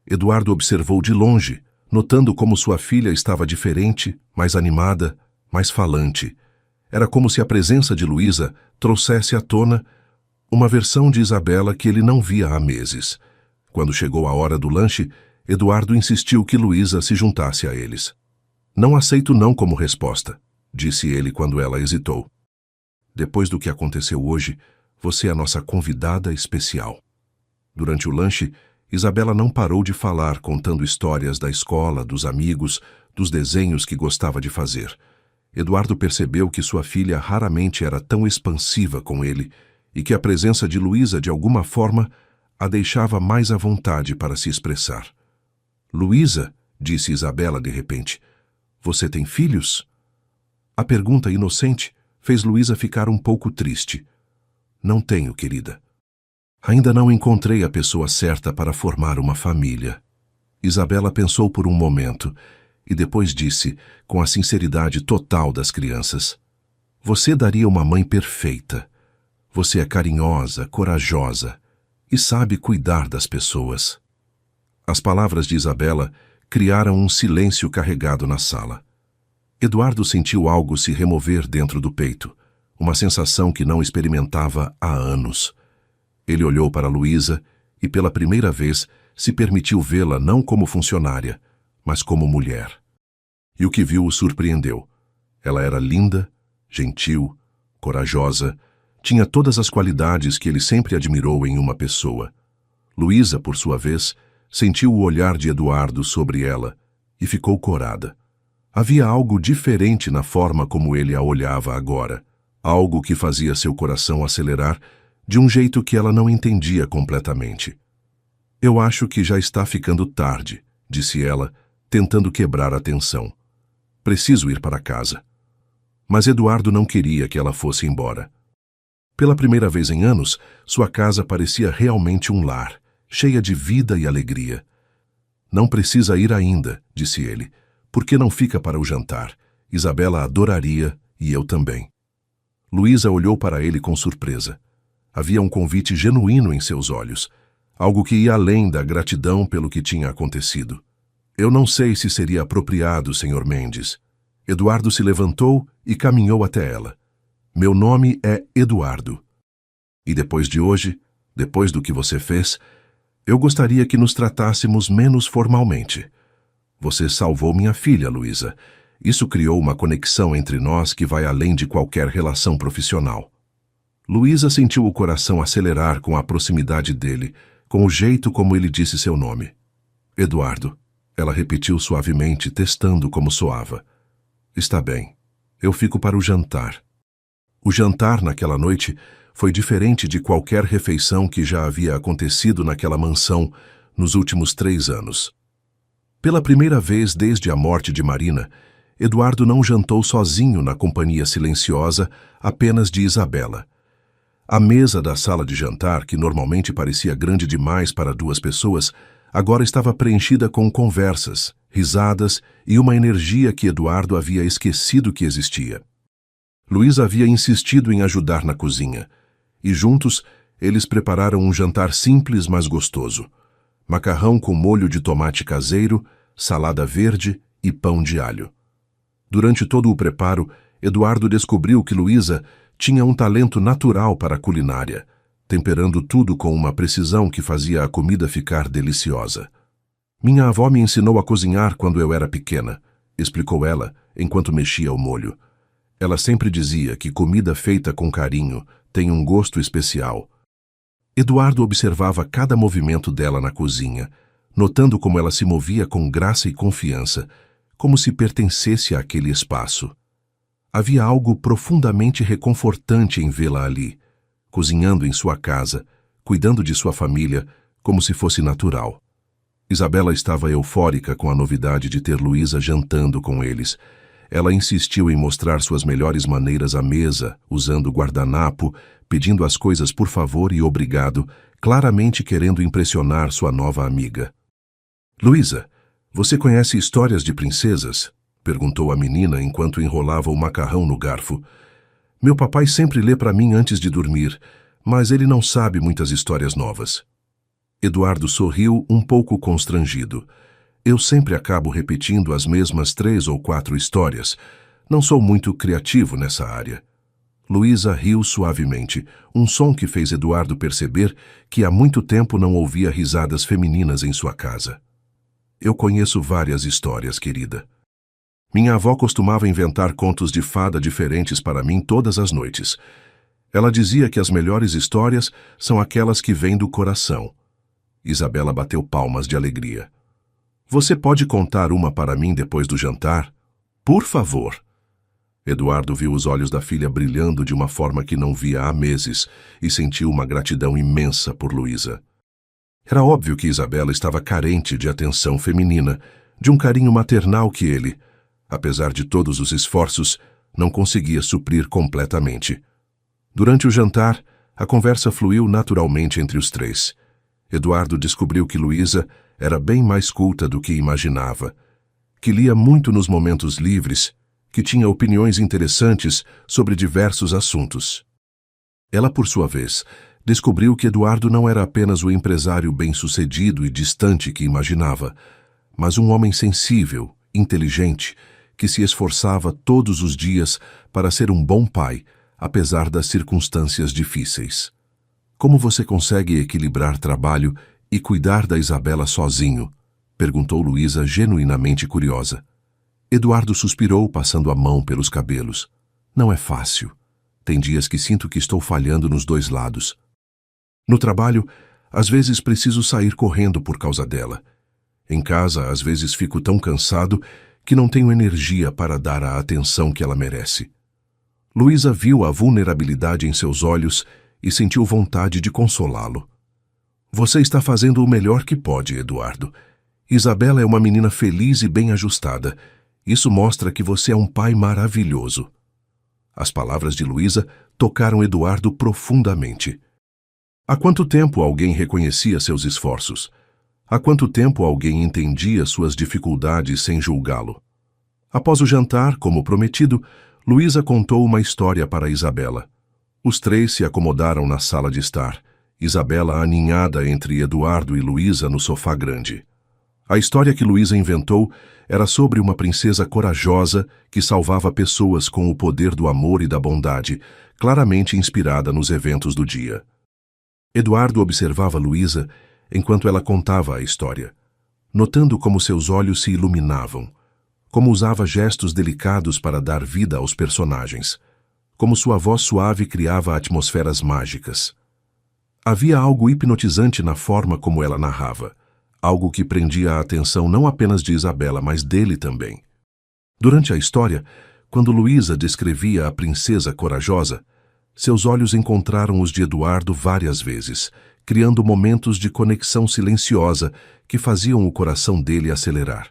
Eduardo observou de longe, notando como sua filha estava diferente, mais animada, mais falante. Era como se a presença de Luísa trouxesse à tona uma versão de Isabela que ele não via há meses. Quando chegou a hora do lanche, Eduardo insistiu que Luísa se juntasse a eles. "Não aceito não como resposta", disse ele quando ela hesitou. "Depois do que aconteceu hoje, você é a nossa convidada especial." Durante o lanche, Isabela não parou de falar, contando histórias da escola, dos amigos, dos desenhos que gostava de fazer. Eduardo percebeu que sua filha raramente era tão expansiva com ele e que a presença de Luísa, de alguma forma, a deixava mais à vontade para se expressar. "Luísa", disse Isabela de repente, "você tem filhos?" A pergunta inocente fez Luísa ficar um pouco triste. "Não tenho, querida. Ainda não encontrei a pessoa certa para formar uma família." Isabela pensou por um momento e depois disse, com a sinceridade total das crianças, "Você daria uma mãe perfeita. Você é carinhosa, corajosa e sabe cuidar das pessoas." As palavras de Isabela criaram um silêncio carregado na sala. Eduardo sentiu algo se remover dentro do peito, uma sensação que não experimentava há anos. Ele olhou para Luísa e, pela primeira vez, se permitiu vê-la não como funcionária, mas como mulher. E o que viu o surpreendeu. Ela era linda, gentil, corajosa, tinha todas as qualidades que ele sempre admirou em uma pessoa. Luísa, por sua vez, sentiu o olhar de Eduardo sobre ela e ficou corada. Havia algo diferente na forma como ele a olhava agora, algo que fazia seu coração acelerar de um jeito que ela não entendia completamente. "Eu acho que já está ficando tarde", disse ela, tentando quebrar a tensão. "Preciso ir para casa." Mas Eduardo não queria que ela fosse embora. Pela primeira vez em anos, sua casa parecia realmente um lar, cheia de vida e alegria. "Não precisa ir ainda", disse ele. "Por que não fica para o jantar? Isabela adoraria e eu também." Luísa olhou para ele com surpresa. Havia um convite genuíno em seus olhos, algo que ia além da gratidão pelo que tinha acontecido. "Eu não sei se seria apropriado, Sr. Mendes." Eduardo se levantou e caminhou até ela. "Meu nome é Eduardo. E depois de hoje, depois do que você fez, eu gostaria que nos tratássemos menos formalmente. Você salvou minha filha, Luísa. Isso criou uma conexão entre nós que vai além de qualquer relação profissional." Luísa sentiu o coração acelerar com a proximidade dele, com o jeito como ele disse seu nome. "Eduardo", ela repetiu suavemente, testando como soava. "Está bem. Eu fico para o jantar." O jantar naquela noite foi diferente de qualquer refeição que já havia acontecido naquela mansão nos últimos 3 anos. Pela primeira vez desde a morte de Marina, Eduardo não jantou sozinho na companhia silenciosa apenas de Isabela. A mesa da sala de jantar, que normalmente parecia grande demais para 2 pessoas, agora estava preenchida com conversas, risadas e uma energia que Eduardo havia esquecido que existia. Luísa havia insistido em ajudar na cozinha, e juntos eles prepararam um jantar simples, mas gostoso. Macarrão com molho de tomate caseiro, salada verde e pão de alho. Durante todo o preparo, Eduardo descobriu que Luísa tinha um talento natural para a culinária, temperando tudo com uma precisão que fazia a comida ficar deliciosa. Minha avó me ensinou a cozinhar quando eu era pequena, explicou ela enquanto mexia o molho. Ela sempre dizia que comida feita com carinho tem um gosto especial. Eduardo observava cada movimento dela na cozinha, notando como ela se movia com graça e confiança, como se pertencesse àquele espaço. Havia algo profundamente reconfortante em vê-la ali, cozinhando em sua casa, cuidando de sua família, como se fosse natural. Isabela estava eufórica com a novidade de ter Luísa jantando com eles. Ela insistiu em mostrar suas melhores maneiras à mesa, usando guardanapo, pedindo as coisas por favor e obrigado, claramente querendo impressionar sua nova amiga. Luísa, você conhece histórias de princesas? Perguntou a menina enquanto enrolava o macarrão no garfo. Meu papai sempre lê para mim antes de dormir, mas ele não sabe muitas histórias novas. Eduardo sorriu um pouco constrangido. Eu sempre acabo repetindo as mesmas 3 ou 4 histórias. Não sou muito criativo nessa área. Luísa riu suavemente, um som que fez Eduardo perceber que há muito tempo não ouvia risadas femininas em sua casa. Eu conheço várias histórias, querida. Minha avó costumava inventar contos de fada diferentes para mim todas as noites. Ela dizia que as melhores histórias são aquelas que vêm do coração. Isabela bateu palmas de alegria. Você pode contar uma para mim depois do jantar? Por favor. Eduardo viu os olhos da filha brilhando de uma forma que não via há meses e sentiu uma gratidão imensa por Luísa. Era óbvio que Isabela estava carente de atenção feminina, de um carinho maternal que ele, apesar de todos os esforços, não conseguia suprir completamente. Durante o jantar, a conversa fluiu naturalmente entre os 3. Eduardo descobriu que Luísa era bem mais culta do que imaginava, que lia muito nos momentos livres, que tinha opiniões interessantes sobre diversos assuntos. Ela, por sua vez, descobriu que Eduardo não era apenas o empresário bem-sucedido e distante que imaginava, mas um homem sensível, inteligente, que se esforçava todos os dias para ser um bom pai, apesar das circunstâncias difíceis. Como você consegue equilibrar trabalho e cuidar da Isabela sozinho? Perguntou Luísa, genuinamente curiosa. Eduardo suspirou, passando a mão pelos cabelos. Não é fácil. Tem dias que sinto que estou falhando nos 2 lados. No trabalho, às vezes preciso sair correndo por causa dela. Em casa, às vezes fico tão cansado que não tenho energia para dar a atenção que ela merece. Luísa viu a vulnerabilidade em seus olhos e sentiu vontade de consolá-lo. Você está fazendo o melhor que pode, Eduardo. Isabela é uma menina feliz e bem ajustada. Isso mostra que você é um pai maravilhoso. As palavras de Luísa tocaram Eduardo profundamente. Há quanto tempo alguém reconhecia seus esforços? Há quanto tempo alguém entendia suas dificuldades sem julgá-lo? Após o jantar, como prometido, Luísa contou uma história para Isabela. Os 3 se acomodaram na sala de estar, Isabela aninhada entre Eduardo e Luísa no sofá grande. A história que Luísa inventou era sobre uma princesa corajosa que salvava pessoas com o poder do amor e da bondade, claramente inspirada nos eventos do dia. Eduardo observava Luísa enquanto ela contava a história, notando como seus olhos se iluminavam, como usava gestos delicados para dar vida aos personagens, como sua voz suave criava atmosferas mágicas. Havia algo hipnotizante na forma como ela narrava, algo que prendia a atenção não apenas de Isabela, mas dele também. Durante a história, quando Luísa descrevia a princesa corajosa, seus olhos encontraram os de Eduardo várias vezes, criando momentos de conexão silenciosa que faziam o coração dele acelerar.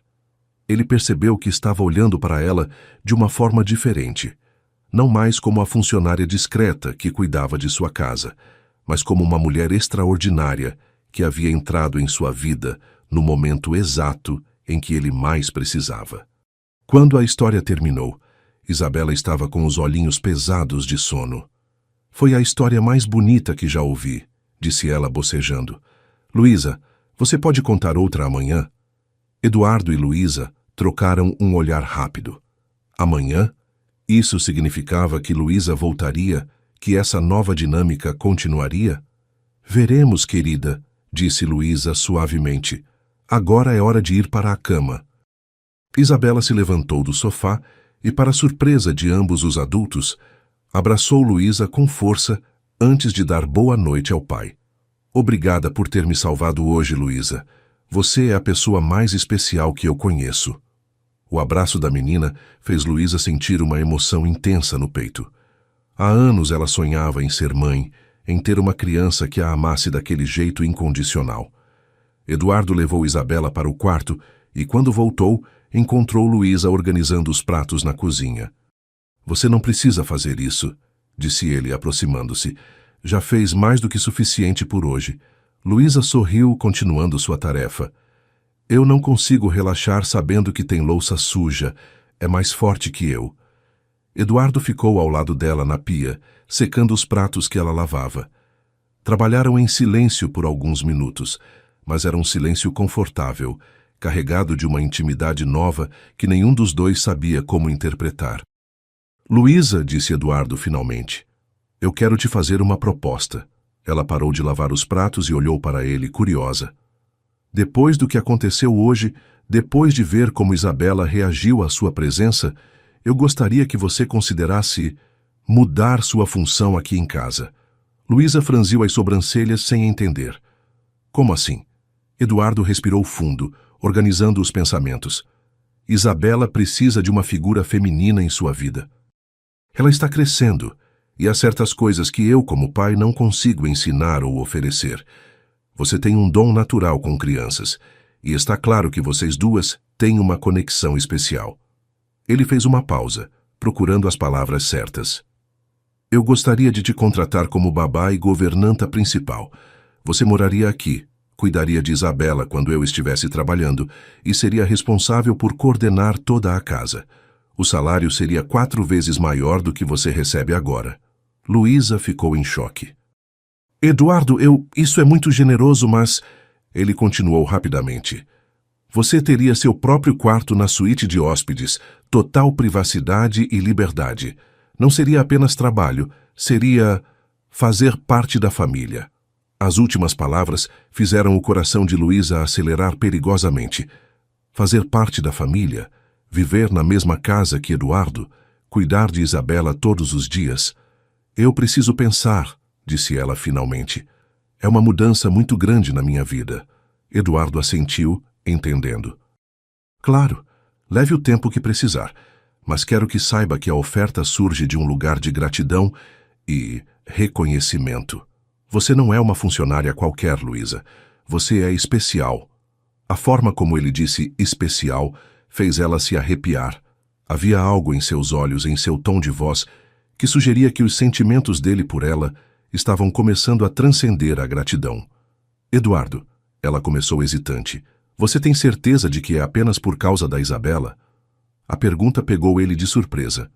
Ele percebeu que estava olhando para ela de uma forma diferente, não mais como a funcionária discreta que cuidava de sua casa, mas como uma mulher extraordinária que havia entrado em sua vida no momento exato em que ele mais precisava. Quando a história terminou, Isabela estava com os olhinhos pesados de sono. Foi a história mais bonita que já ouvi, disse ela bocejando. Luísa, você pode contar outra amanhã? Eduardo e Luísa trocaram um olhar rápido. Amanhã? Isso significava que Luísa voltaria, que essa nova dinâmica continuaria? Veremos, querida, disse Luísa suavemente. Agora é hora de ir para a cama. Isabela se levantou do sofá e, para surpresa de ambos os adultos, abraçou Luísa com força antes de dar boa noite ao pai. Obrigada por ter me salvado hoje, Luísa. Você é a pessoa mais especial que eu conheço. O abraço da menina fez Luísa sentir uma emoção intensa no peito. Há anos ela sonhava em ser mãe, em ter uma criança que a amasse daquele jeito incondicional. Eduardo levou Isabela para o quarto e, quando voltou, encontrou Luísa organizando os pratos na cozinha. Você não precisa fazer isso, disse ele, aproximando-se. Já fez mais do que suficiente por hoje. Luísa sorriu, continuando sua tarefa. Eu não consigo relaxar sabendo que tem louça suja. É mais forte que eu. Eduardo ficou ao lado dela na pia, secando os pratos que ela lavava. Trabalharam em silêncio por alguns minutos, mas era um silêncio confortável, carregado de uma intimidade nova que nenhum dos dois sabia como interpretar. Luísa, disse Eduardo finalmente, eu quero te fazer uma proposta. Ela parou de lavar os pratos e olhou para ele, curiosa. Depois do que aconteceu hoje, depois de ver como Isabela reagiu à sua presença, eu gostaria que você considerasse mudar sua função aqui em casa. Luísa franziu as sobrancelhas sem entender. Como assim? Eduardo respirou fundo, organizando os pensamentos. Isabela precisa de uma figura feminina em sua vida. Ela está crescendo, e há certas coisas que eu, como pai, não consigo ensinar ou oferecer. Você tem um dom natural com crianças, e está claro que vocês duas têm uma conexão especial. Ele fez uma pausa, procurando as palavras certas. Eu gostaria de te contratar como babá e governanta principal. Você moraria aqui, cuidaria de Isabela quando eu estivesse trabalhando e seria responsável por coordenar toda a casa. O salário seria 4 vezes maior do que você recebe agora. Luísa ficou em choque. Eduardo, isso é muito generoso, mas... Ele continuou rapidamente. Você teria seu próprio quarto na suíte de hóspedes, total privacidade e liberdade. Não seria apenas trabalho, seria fazer parte da família. As últimas palavras fizeram o coração de Luísa acelerar perigosamente. Fazer parte da família, viver na mesma casa que Eduardo, cuidar de Isabela todos os dias. Eu preciso pensar, disse ela finalmente. É uma mudança muito grande na minha vida. Eduardo assentiu, entendendo. Claro, leve o tempo que precisar, mas quero que saiba que a oferta surge de um lugar de gratidão e reconhecimento. Você não é uma funcionária qualquer, Luísa. Você é especial. A forma como ele disse especial fez ela se arrepiar. Havia algo em seus olhos, em seu tom de voz, que sugeria que os sentimentos dele por ela estavam começando a transcender a gratidão. Eduardo, ela começou hesitante, você tem certeza de que é apenas por causa da Isabela? A pergunta pegou ele de surpresa.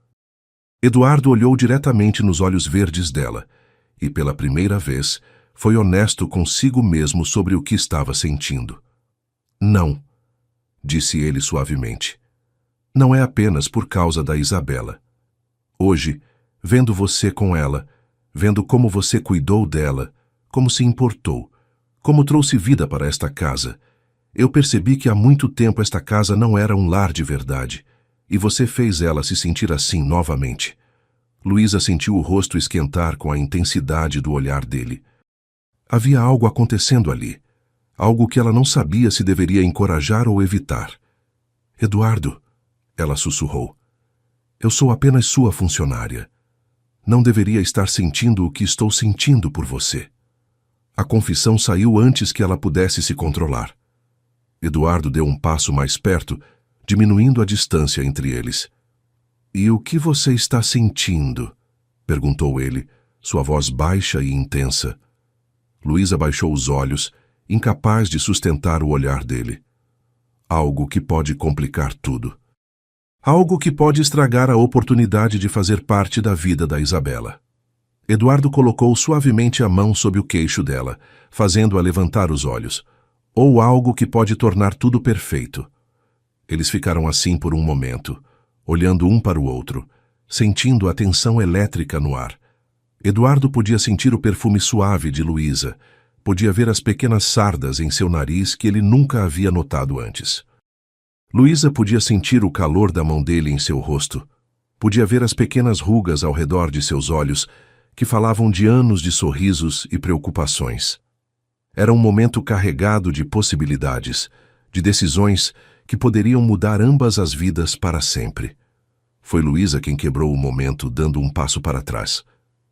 Eduardo olhou diretamente nos olhos verdes dela e, pela primeira vez, foi honesto consigo mesmo sobre o que estava sentindo. Não, disse ele suavemente. Não é apenas por causa da Isabela. Hoje, vendo você com ela, vendo como você cuidou dela, como se importou, como trouxe vida para esta casa, eu percebi que há muito tempo esta casa não era um lar de verdade, e você fez ela se sentir assim novamente. Luísa sentiu o rosto esquentar com a intensidade do olhar dele. Havia algo acontecendo ali, algo que ela não sabia se deveria encorajar ou evitar. Eduardo, ela sussurrou, eu sou apenas sua funcionária. Não deveria estar sentindo o que estou sentindo por você. A confissão saiu antes que ela pudesse se controlar. Eduardo deu um passo mais perto, diminuindo a distância entre eles. E o que você está sentindo? Perguntou ele, sua voz baixa e intensa. Luísa baixou os olhos, incapaz de sustentar o olhar dele. Algo que pode complicar tudo. Algo que pode estragar a oportunidade de fazer parte da vida da Isabela. Eduardo colocou suavemente a mão sob o queixo dela, fazendo-a levantar os olhos. Ou algo que pode tornar tudo perfeito. Eles ficaram assim por um momento, olhando um para o outro, sentindo a tensão elétrica no ar. Eduardo podia sentir o perfume suave de Luísa, podia ver as pequenas sardas em seu nariz que ele nunca havia notado antes. Luísa podia sentir o calor da mão dele em seu rosto, podia ver as pequenas rugas ao redor de seus olhos, que falavam de anos de sorrisos e preocupações. Era um momento carregado de possibilidades, de decisões que poderiam mudar ambas as vidas para sempre. Foi Luísa quem quebrou o momento, dando um passo para trás.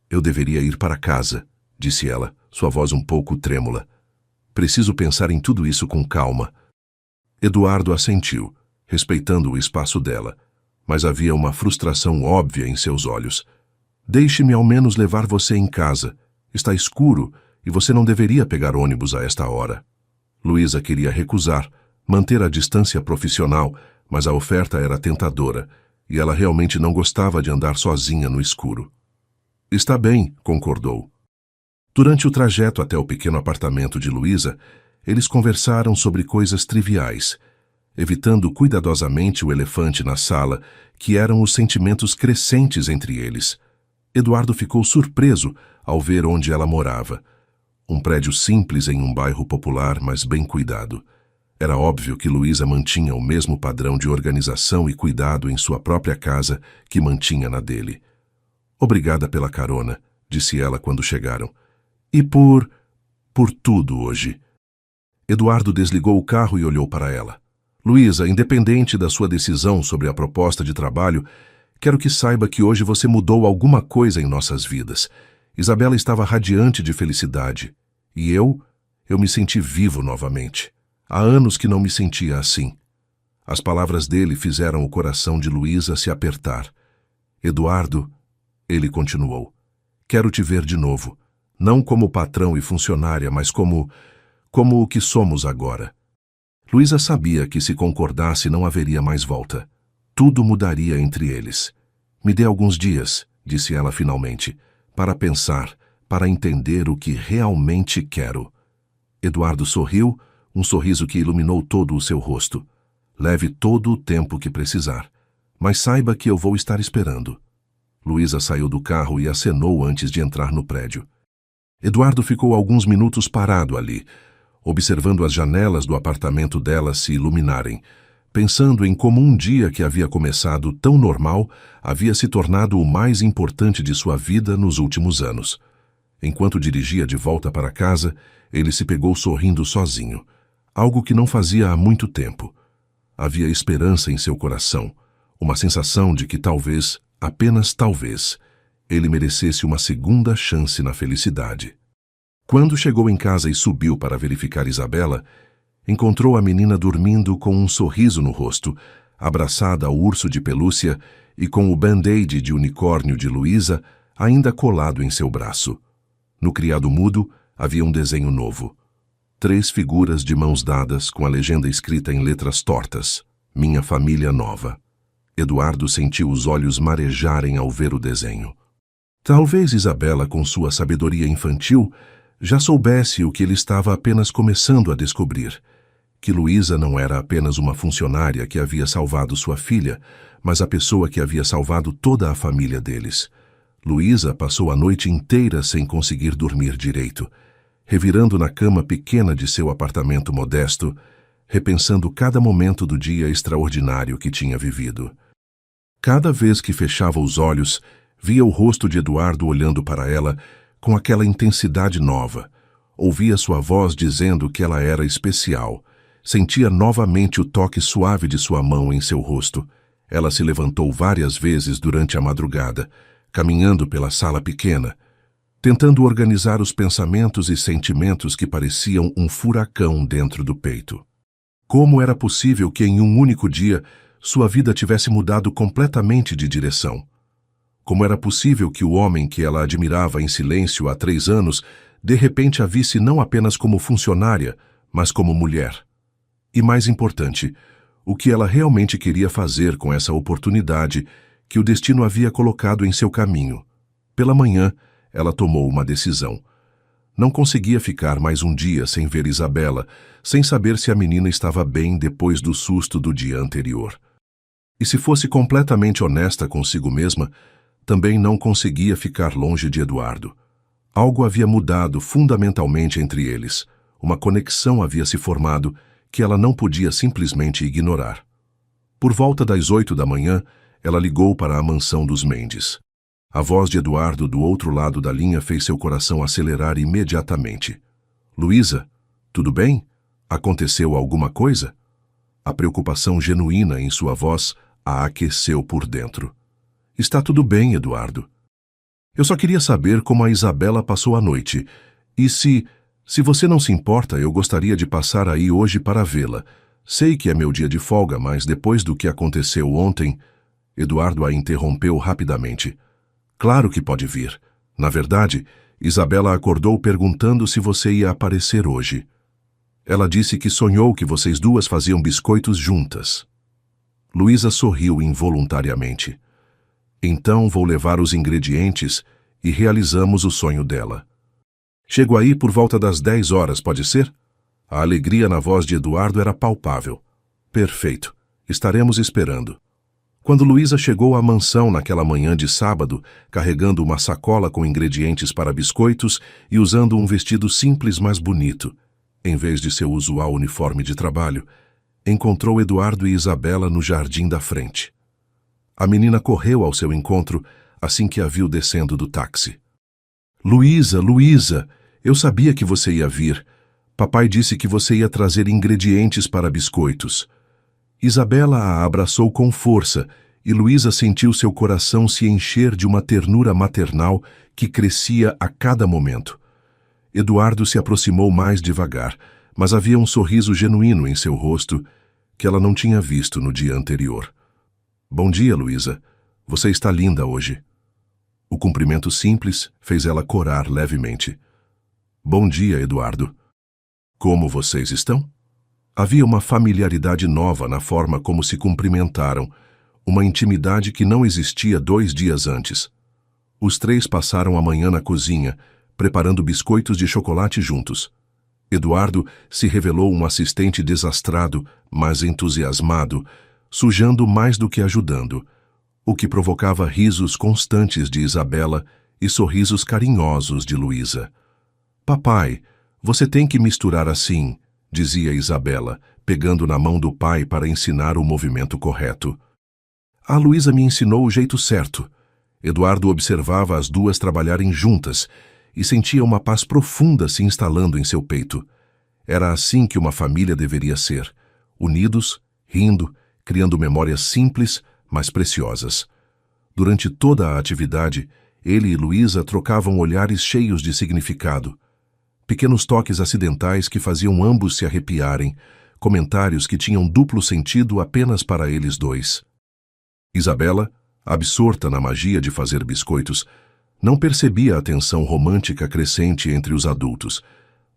Eu deveria ir para casa, disse ela, sua voz um pouco trêmula. Preciso pensar em tudo isso com calma. Eduardo assentiu, respeitando o espaço dela, mas havia uma frustração óbvia em seus olhos. Deixe-me ao menos levar você em casa. Está escuro e você não deveria pegar ônibus a esta hora. Luísa queria recusar, manter a distância profissional, mas a oferta era tentadora, e ela realmente não gostava de andar sozinha no escuro. Está bem, concordou. Durante o trajeto até o pequeno apartamento de Luísa, eles conversaram sobre coisas triviais, evitando cuidadosamente o elefante na sala, que eram os sentimentos crescentes entre eles. Eduardo ficou surpreso ao ver onde ela morava. Um prédio simples em um bairro popular, mas bem cuidado. Era óbvio que Luísa mantinha o mesmo padrão de organização e cuidado em sua própria casa que mantinha na dele. Obrigada pela carona, disse ela quando chegaram. E por tudo hoje. Eduardo desligou o carro e olhou para ela. Luísa, independente da sua decisão sobre a proposta de trabalho, quero que saiba que hoje você mudou alguma coisa em nossas vidas. Isabela estava radiante de felicidade. E eu me senti vivo novamente. Há anos que não me sentia assim. As palavras dele fizeram o coração de Luísa se apertar. Eduardo, ele continuou, quero te ver de novo, não como patrão e funcionária, mas como o que somos agora. Luísa sabia que se concordasse não haveria mais volta. Tudo mudaria entre eles. Me dê alguns dias, disse ela finalmente, para pensar, para entender o que realmente quero. Eduardo sorriu, um sorriso que iluminou todo o seu rosto. Leve todo o tempo que precisar, mas saiba que eu vou estar esperando. Luísa saiu do carro e acenou antes de entrar no prédio. Eduardo ficou alguns minutos parado ali, observando as janelas do apartamento dela se iluminarem, pensando em como um dia que havia começado tão normal havia se tornado o mais importante de sua vida nos últimos anos. Enquanto dirigia de volta para casa, ele se pegou sorrindo sozinho, algo que não fazia há muito tempo. Havia esperança em seu coração, uma sensação de que talvez, apenas talvez, ele merecesse uma segunda chance na felicidade. Quando chegou em casa e subiu para verificar Isabela, encontrou a menina dormindo com um sorriso no rosto, abraçada ao urso de pelúcia e com o band-aid de unicórnio de Luísa ainda colado em seu braço. No criado mudo havia um desenho novo. 3 figuras de mãos dadas com a legenda escrita em letras tortas: Minha família nova. Eduardo sentiu os olhos marejarem ao ver o desenho. Talvez Isabela, com sua sabedoria infantil, já soubesse o que ele estava apenas começando a descobrir, que Luísa não era apenas uma funcionária que havia salvado sua filha, mas a pessoa que havia salvado toda a família deles. Luísa passou a noite inteira sem conseguir dormir direito, revirando na cama pequena de seu apartamento modesto, repensando cada momento do dia extraordinário que tinha vivido. Cada vez que fechava os olhos, via o rosto de Eduardo olhando para ela com aquela intensidade nova, ouvia sua voz dizendo que ela era especial, sentia novamente o toque suave de sua mão em seu rosto. Ela se levantou várias vezes durante a madrugada, caminhando pela sala pequena, tentando organizar os pensamentos e sentimentos que pareciam um furacão dentro do peito. Como era possível que em um único dia sua vida tivesse mudado completamente de direção? Como era possível que o homem que ela admirava em silêncio há 3 anos, de repente a visse não apenas como funcionária, mas como mulher? E mais importante, o que ela realmente queria fazer com essa oportunidade que o destino havia colocado em seu caminho? Pela manhã, ela tomou uma decisão. Não conseguia ficar mais um dia sem ver Isabela, sem saber se a menina estava bem depois do susto do dia anterior. E se fosse completamente honesta consigo mesma, também não conseguia ficar longe de Eduardo. Algo havia mudado fundamentalmente entre eles. Uma conexão havia se formado que ela não podia simplesmente ignorar. Por volta das 8 da manhã, ela ligou para a mansão dos Mendes. A voz de Eduardo do outro lado da linha fez seu coração acelerar imediatamente. Luísa, tudo bem? Aconteceu alguma coisa? A preocupação genuína em sua voz a aqueceu por dentro. Está tudo bem, Eduardo. Eu só queria saber como a Isabela passou a noite. E se você não se importa, eu gostaria de passar aí hoje para vê-la. Sei que é meu dia de folga, mas depois do que aconteceu ontem... Eduardo a interrompeu rapidamente. Claro que pode vir. Na verdade, Isabela acordou perguntando se você ia aparecer hoje. Ela disse que sonhou que vocês duas faziam biscoitos juntas. Luísa sorriu involuntariamente. Então vou levar os ingredientes e realizamos o sonho dela. Chego aí por volta das 10 horas, pode ser? A alegria na voz de Eduardo era palpável. Perfeito. Estaremos esperando. Quando Luísa chegou à mansão naquela manhã de sábado, carregando uma sacola com ingredientes para biscoitos e usando um vestido simples mas bonito, em vez de seu usual uniforme de trabalho, encontrou Eduardo e Isabela no jardim da frente. A menina correu ao seu encontro assim que a viu descendo do táxi. Luísa, Luísa, eu sabia que você ia vir. Papai disse que você ia trazer ingredientes para biscoitos. Isabela a abraçou com força e Luísa sentiu seu coração se encher de uma ternura maternal que crescia a cada momento. Eduardo se aproximou mais devagar, mas havia um sorriso genuíno em seu rosto que ela não tinha visto no dia anterior. Bom dia, Luísa. Você está linda hoje. O cumprimento simples fez ela corar levemente. Bom dia, Eduardo. Como vocês estão? Havia uma familiaridade nova na forma como se cumprimentaram, uma intimidade que não existia 2 dias antes. Os três passaram a manhã na cozinha, preparando biscoitos de chocolate juntos. Eduardo se revelou um assistente desastrado, mas entusiasmado, sujando mais do que ajudando, o que provocava risos constantes de Isabela e sorrisos carinhosos de Luísa. Papai, você tem que misturar assim, dizia Isabela, pegando na mão do pai para ensinar o movimento correto. A Luísa me ensinou o jeito certo. Eduardo observava as duas trabalharem juntas e sentia uma paz profunda se instalando em seu peito. Era assim que uma família deveria ser, unidos, rindo, criando memórias simples, mas preciosas. Durante toda a atividade, ele e Luísa trocavam olhares cheios de significado. Pequenos toques acidentais que faziam ambos se arrepiarem, comentários que tinham duplo sentido apenas para eles dois. Isabela, absorta na magia de fazer biscoitos, não percebia a tensão romântica crescente entre os adultos,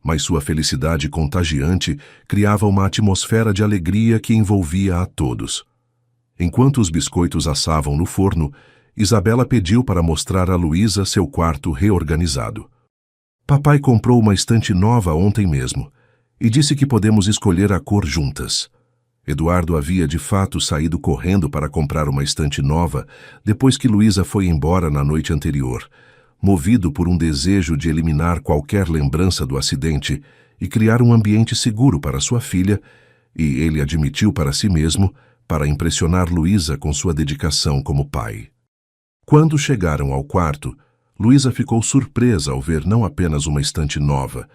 mas sua felicidade contagiante criava uma atmosfera de alegria que envolvia a todos. Enquanto os biscoitos assavam no forno, Isabela pediu para mostrar a Luísa seu quarto reorganizado. Papai comprou uma estante nova ontem mesmo e disse que podemos escolher a cor juntas. Eduardo havia de fato saído correndo para comprar uma estante nova depois que Luísa foi embora na noite anterior, movido por um desejo de eliminar qualquer lembrança do acidente e criar um ambiente seguro para sua filha, e ele admitiu para si mesmo para impressionar Luísa com sua dedicação como pai. Quando chegaram ao quarto, Luísa ficou surpresa ao ver não apenas uma estante nova,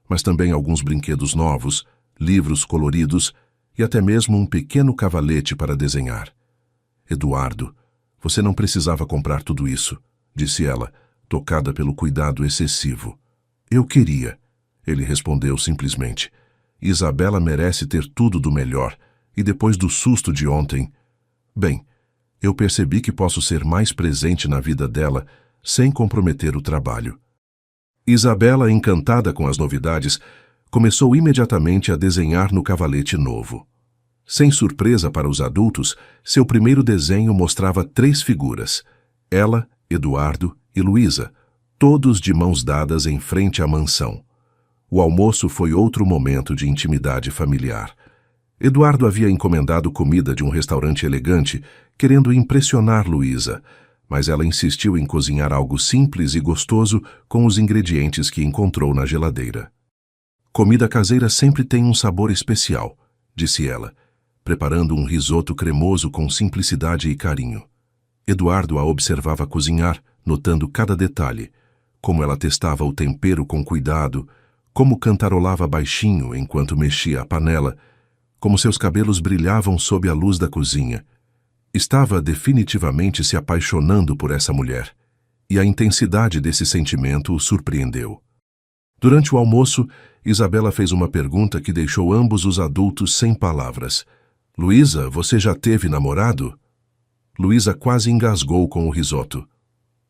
mas também alguns brinquedos novos, livros coloridos e até mesmo um pequeno cavalete para desenhar. Eduardo, você não precisava comprar tudo isso, disse ela, tocada pelo cuidado excessivo. Eu queria, ele respondeu simplesmente. Isabela merece ter tudo do melhor, e depois do susto de ontem... Bem, eu percebi que posso ser mais presente na vida dela sem comprometer o trabalho. Isabela, encantada com as novidades, começou imediatamente a desenhar no cavalete novo. Sem surpresa para os adultos, seu primeiro desenho mostrava 3 figuras, ela, Eduardo e Luísa, todos de mãos dadas em frente à mansão. O almoço foi outro momento de intimidade familiar. Eduardo havia encomendado comida de um restaurante elegante, querendo impressionar Luísa, mas ela insistiu em cozinhar algo simples e gostoso com os ingredientes que encontrou na geladeira. Comida caseira sempre tem um sabor especial, disse ela, preparando um risoto cremoso com simplicidade e carinho. Eduardo a observava cozinhar, notando cada detalhe, como ela testava o tempero com cuidado, como cantarolava baixinho enquanto mexia a panela, como seus cabelos brilhavam sob a luz da cozinha. Estava definitivamente se apaixonando por essa mulher, e a intensidade desse sentimento o surpreendeu. Durante o almoço, Isabela fez uma pergunta que deixou ambos os adultos sem palavras. Luísa, você já teve namorado? Luísa quase engasgou com o risoto.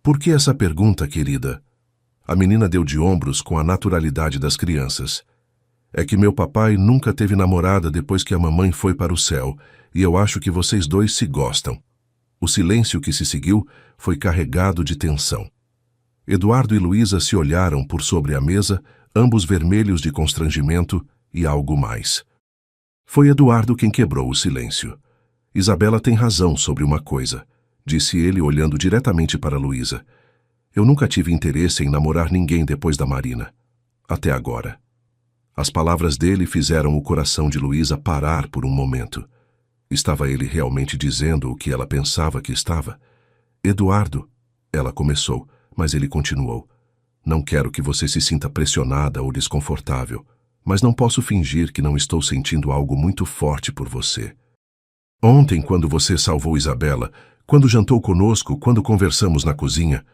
Por que essa pergunta, querida? A menina deu de ombros com a naturalidade das crianças. É que meu papai nunca teve namorada depois que a mamãe foi para o céu, e eu acho que vocês dois se gostam. O silêncio que se seguiu foi carregado de tensão. Eduardo e Luísa se olharam por sobre a mesa, ambos vermelhos de constrangimento e algo mais. Foi Eduardo quem quebrou o silêncio. Isabela tem razão sobre uma coisa, disse ele olhando diretamente para Luísa. Eu nunca tive interesse em namorar ninguém depois da Marina. Até agora. As palavras dele fizeram o coração de Luísa parar por um momento. Estava ele realmente dizendo o que ela pensava que estava? Eduardo, ela começou, mas ele continuou. Não quero que você se sinta pressionada ou desconfortável, mas não posso fingir que não estou sentindo algo muito forte por você. Ontem, quando você salvou Isabela, quando jantou conosco, quando conversamos na cozinha,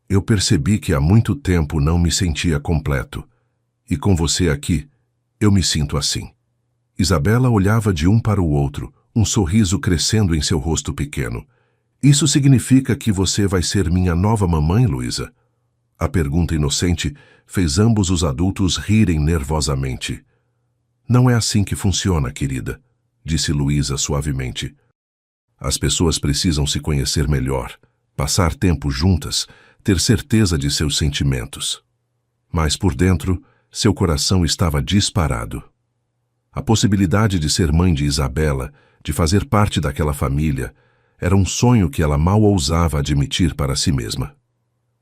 eu percebi que há muito tempo não me sentia completo. E com você aqui, eu me sinto assim. Isabela olhava de um para o outro, um sorriso crescendo em seu rosto pequeno. Isso significa que você vai ser minha nova mamãe, Luísa? A pergunta inocente fez ambos os adultos rirem nervosamente. Não é assim que funciona, querida, disse Luísa suavemente. As pessoas precisam se conhecer melhor, passar tempo juntas, ter certeza de seus sentimentos. Mas por dentro, seu coração estava disparado. A possibilidade de ser mãe de Isabela, de fazer parte daquela família, era um sonho que ela mal ousava admitir para si mesma.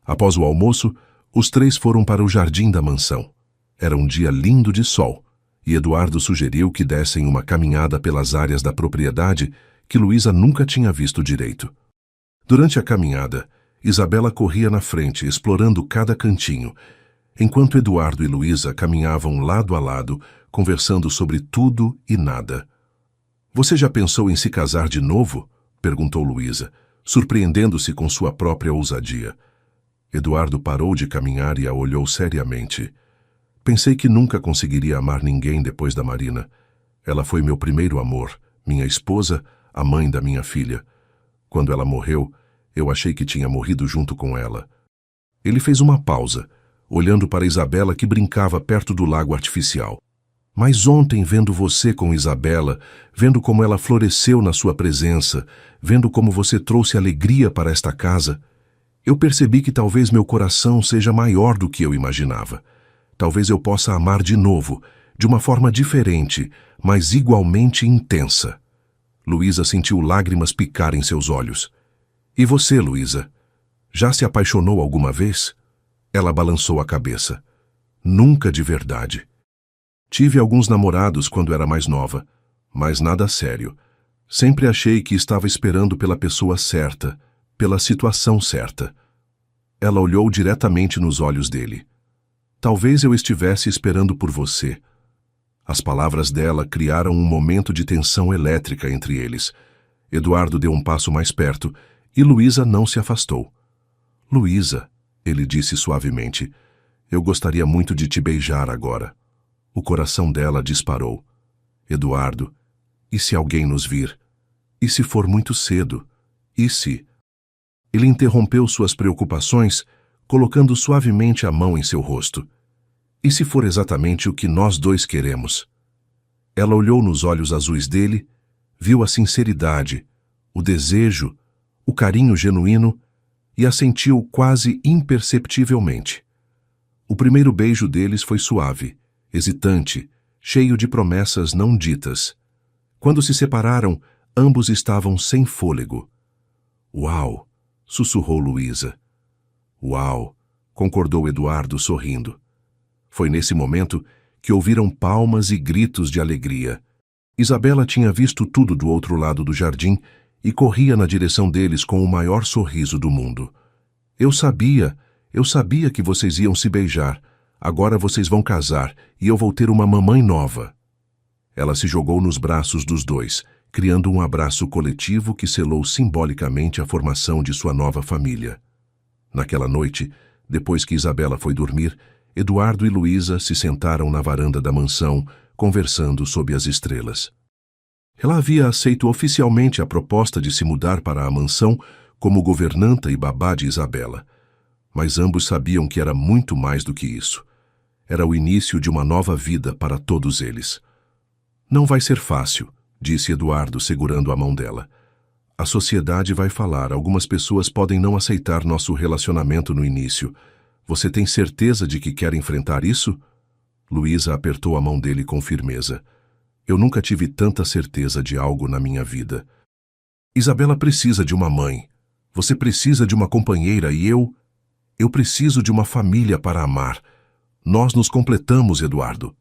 Após o almoço, os três foram para o jardim da mansão. Era um dia lindo de sol, e Eduardo sugeriu que dessem uma caminhada pelas áreas da propriedade que Luísa nunca tinha visto direito. Durante a caminhada, Isabela corria na frente, explorando cada cantinho, enquanto Eduardo e Luísa caminhavam lado a lado, conversando sobre tudo e nada. Você já pensou em se casar de novo? Perguntou Luísa, surpreendendo-se com sua própria ousadia. Eduardo parou de caminhar e a olhou seriamente. Pensei que nunca conseguiria amar ninguém depois da Marina. Ela foi meu primeiro amor, minha esposa, a mãe da minha filha. Quando ela morreu, eu achei que tinha morrido junto com ela. Ele fez uma pausa, olhando para Isabela que brincava perto do lago artificial. Mas ontem, vendo você com Isabela, vendo como ela floresceu na sua presença, vendo como você trouxe alegria para esta casa, eu percebi que talvez meu coração seja maior do que eu imaginava. Talvez eu possa amar de novo, de uma forma diferente, mas igualmente intensa. Luísa sentiu lágrimas picar em seus olhos. E você, Luísa? Já se apaixonou alguma vez? Ela balançou a cabeça. Nunca de verdade. Tive alguns namorados quando era mais nova, mas nada sério. Sempre achei que estava esperando pela pessoa certa, pela situação certa. Ela olhou diretamente nos olhos dele. Talvez eu estivesse esperando por você. As palavras dela criaram um momento de tensão elétrica entre eles. Eduardo deu um passo mais perto e Luísa não se afastou. Luísa, ele disse suavemente, eu gostaria muito de te beijar agora. O coração dela disparou. Eduardo, e se alguém nos vir? E se for muito cedo? E se... Ele interrompeu suas preocupações, colocando suavemente a mão em seu rosto. E se for exatamente o que nós dois queremos? Ela olhou nos olhos azuis dele, viu a sinceridade, o desejo, o carinho genuíno e a sentiu quase imperceptivelmente. O primeiro beijo deles foi suave, hesitante, cheio de promessas não ditas. Quando se separaram, ambos estavam sem fôlego. Uau! Sussurrou Luísa. Uau! Concordou Eduardo sorrindo. Foi nesse momento que ouviram palmas e gritos de alegria. Isabela tinha visto tudo do outro lado do jardim e corria na direção deles com o maior sorriso do mundo. Eu sabia que vocês iam se beijar. Agora vocês vão casar e eu vou ter uma mamãe nova. Ela se jogou nos braços dos dois, criando um abraço coletivo que selou simbolicamente a formação de sua nova família. Naquela noite, depois que Isabela foi dormir, Eduardo e Luísa se sentaram na varanda da mansão, conversando sob as estrelas. Ela havia aceito oficialmente a proposta de se mudar para a mansão como governanta e babá de Isabela. Mas ambos sabiam que era muito mais do que isso. Era o início de uma nova vida para todos eles. Não vai ser fácil, disse Eduardo segurando a mão dela. A sociedade vai falar, algumas pessoas podem não aceitar nosso relacionamento no início. Você tem certeza de que quer enfrentar isso? Luísa apertou a mão dele com firmeza. Eu nunca tive tanta certeza de algo na minha vida. Isabela precisa de uma mãe. Você precisa de uma companheira e eu preciso de uma família para amar. Nós nos completamos, Eduardo.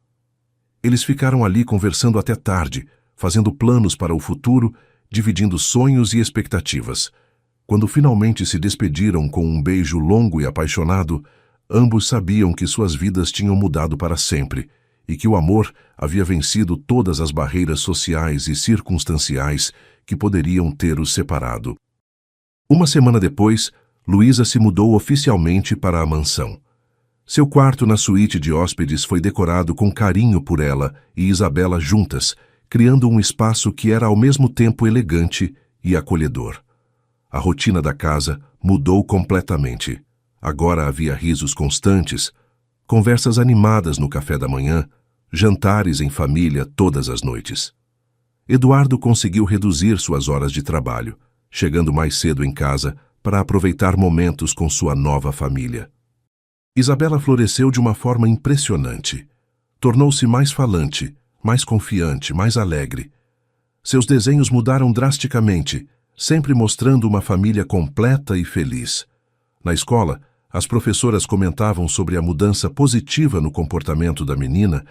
Eles ficaram ali conversando até tarde, fazendo planos para o futuro, dividindo sonhos e expectativas. Quando finalmente se despediram com um beijo longo e apaixonado, ambos sabiam que suas vidas tinham mudado para sempre e que o amor havia vencido todas as barreiras sociais e circunstanciais que poderiam ter os separado. Uma semana depois, Luísa se mudou oficialmente para a mansão. Seu quarto na suíte de hóspedes foi decorado com carinho por ela e Isabela juntas, criando um espaço que era ao mesmo tempo elegante e acolhedor. A rotina da casa mudou completamente. Agora havia risos constantes, conversas animadas no café da manhã, jantares em família todas as noites. Eduardo conseguiu reduzir suas horas de trabalho, chegando mais cedo em casa para aproveitar momentos com sua nova família. Isabela floresceu de uma forma impressionante. Tornou-se mais falante, mais confiante, mais alegre. Seus desenhos mudaram drasticamente, sempre mostrando uma família completa e feliz. Na escola, as professoras comentavam sobre a mudança positiva no comportamento da menina,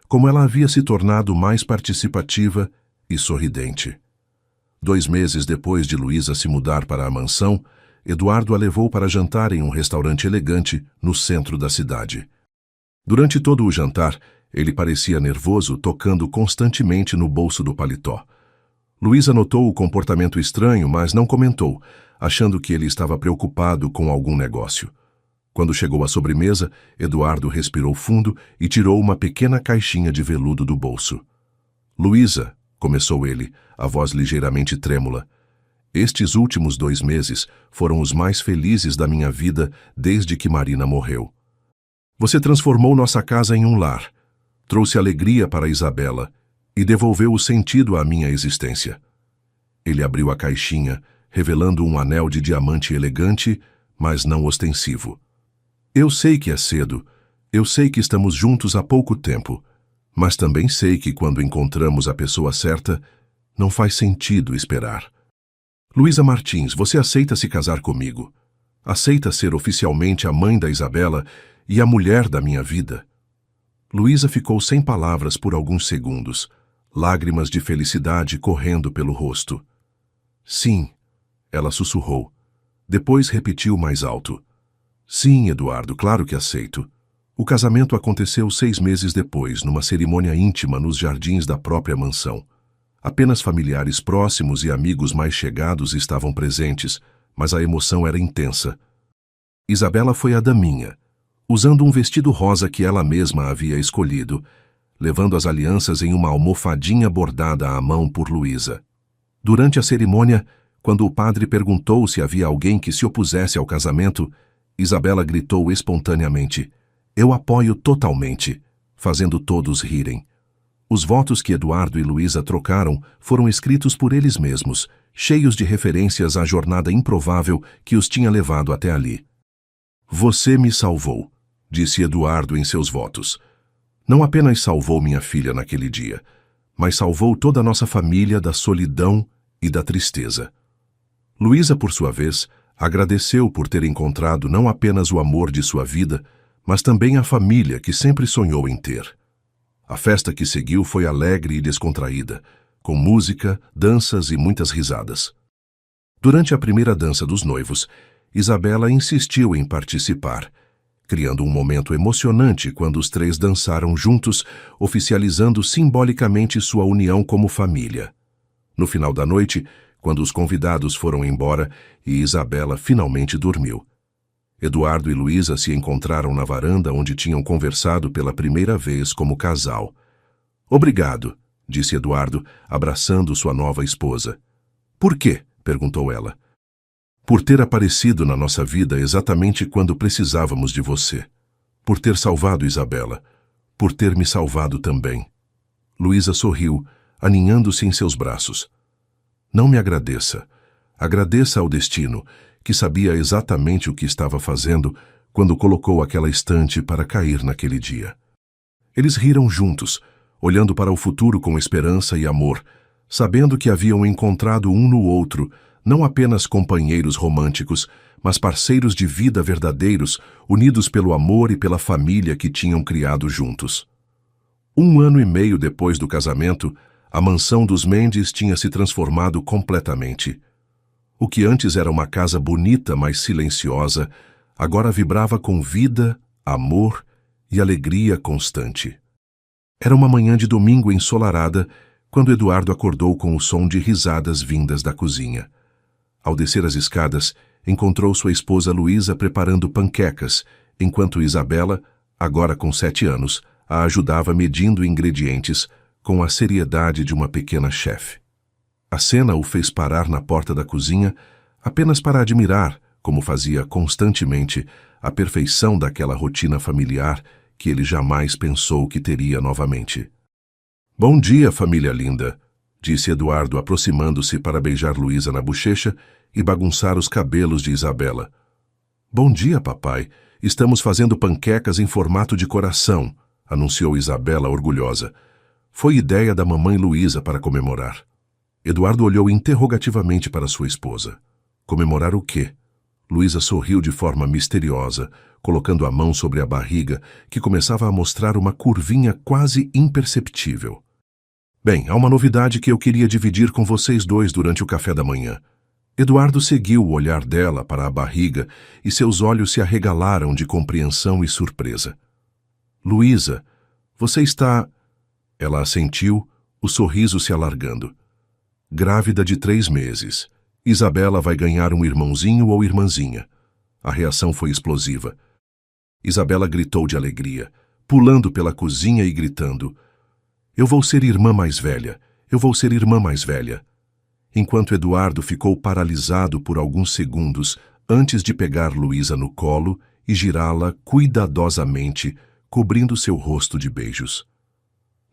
como ela havia se tornado mais participativa e sorridente. 2 meses depois de Luísa se mudar para a mansão, Eduardo a levou para jantar em um restaurante elegante no centro da cidade. Durante todo o jantar, ele parecia nervoso, tocando constantemente no bolso do paletó. Luísa notou o comportamento estranho, mas não comentou, achando que ele estava preocupado com algum negócio. Quando chegou à sobremesa, Eduardo respirou fundo e tirou uma pequena caixinha de veludo do bolso. Luísa, começou ele, a voz ligeiramente trêmula. Estes últimos 2 meses foram os mais felizes da minha vida desde que Marina morreu. Você transformou nossa casa em um lar, trouxe alegria para Isabela e devolveu o sentido à minha existência. Ele abriu a caixinha, revelando um anel de diamante elegante, mas não ostensivo. Eu sei que é cedo, eu sei que estamos juntos há pouco tempo, mas também sei que quando encontramos a pessoa certa, não faz sentido esperar. Luísa Martins, você aceita se casar comigo? Aceita ser oficialmente a mãe da Isabela e a mulher da minha vida? Luísa ficou sem palavras por alguns segundos, lágrimas de felicidade correndo pelo rosto. Sim, ela sussurrou. Depois repetiu mais alto. Sim, Eduardo, claro que aceito. O casamento aconteceu 6 meses depois, numa cerimônia íntima nos jardins da própria mansão. Apenas familiares próximos e amigos mais chegados estavam presentes, mas a emoção era intensa. Isabela foi a daminha, usando um vestido rosa que ela mesma havia escolhido, levando as alianças em uma almofadinha bordada à mão por Luísa. Durante a cerimônia, quando o padre perguntou se havia alguém que se opusesse ao casamento, Isabela gritou espontaneamente, eu apoio totalmente, fazendo todos rirem. Os votos que Eduardo e Luísa trocaram foram escritos por eles mesmos, cheios de referências à jornada improvável que os tinha levado até ali. Você me salvou, disse Eduardo em seus votos. Não apenas salvou minha filha naquele dia, mas salvou toda a nossa família da solidão e da tristeza. Luísa, por sua vez, agradeceu por ter encontrado não apenas o amor de sua vida, mas também a família que sempre sonhou em ter. A festa que seguiu foi alegre e descontraída, com música, danças e muitas risadas. Durante a primeira dança dos noivos, Isabela insistiu em participar, criando um momento emocionante quando os três dançaram juntos, oficializando simbolicamente sua união como família. No final da noite, quando os convidados foram embora e Isabela finalmente dormiu, Eduardo e Luísa se encontraram na varanda onde tinham conversado pela primeira vez como casal. "Obrigado", disse Eduardo, abraçando sua nova esposa. "Por quê?", perguntou ela. "Por ter aparecido na nossa vida exatamente quando precisávamos de você. Por ter salvado Isabela. Por ter me salvado também." Luísa sorriu, aninhando-se em seus braços. "Não me agradeça. Agradeça ao destino, que sabia exatamente o que estava fazendo quando colocou aquela estante para cair naquele dia." Eles riram juntos, olhando para o futuro com esperança e amor, sabendo que haviam encontrado um no outro, não apenas companheiros românticos, mas parceiros de vida verdadeiros, unidos pelo amor e pela família que tinham criado juntos. 1 ano e meio depois do casamento, a mansão dos Mendes tinha se transformado completamente. O que antes era uma casa bonita, mas silenciosa, agora vibrava com vida, amor e alegria constante. Era uma manhã de domingo ensolarada, quando Eduardo acordou com o som de risadas vindas da cozinha. Ao descer as escadas, encontrou sua esposa Luísa preparando panquecas, enquanto Isabela, agora com 7 anos, a ajudava medindo ingredientes com a seriedade de uma pequena chefe. A cena o fez parar na porta da cozinha apenas para admirar, como fazia constantemente, a perfeição daquela rotina familiar que ele jamais pensou que teria novamente. "Bom dia, família linda", disse Eduardo, aproximando-se para beijar Luísa na bochecha e bagunçar os cabelos de Isabela. "Bom dia, papai. Estamos fazendo panquecas em formato de coração", anunciou Isabela orgulhosa. "Foi ideia da mamãe Luísa para comemorar." Eduardo olhou interrogativamente para sua esposa. "Comemorar o quê?" Luísa sorriu de forma misteriosa, colocando a mão sobre a barriga, que começava a mostrar uma curvinha quase imperceptível. "Bem, há uma novidade que eu queria dividir com vocês dois durante o café da manhã." Eduardo seguiu o olhar dela para a barriga e seus olhos se arregalaram de compreensão e surpresa. "Luísa, você está..." Ela assentiu, o sorriso se alargando. "Grávida de 3 meses. Isabela vai ganhar um irmãozinho ou irmãzinha." A reação foi explosiva. Isabela gritou de alegria, pulando pela cozinha e gritando: "Eu vou ser irmã mais velha. Eu vou ser irmã mais velha." Enquanto Eduardo ficou paralisado por alguns segundos antes de pegar Luísa no colo e girá-la cuidadosamente, cobrindo seu rosto de beijos.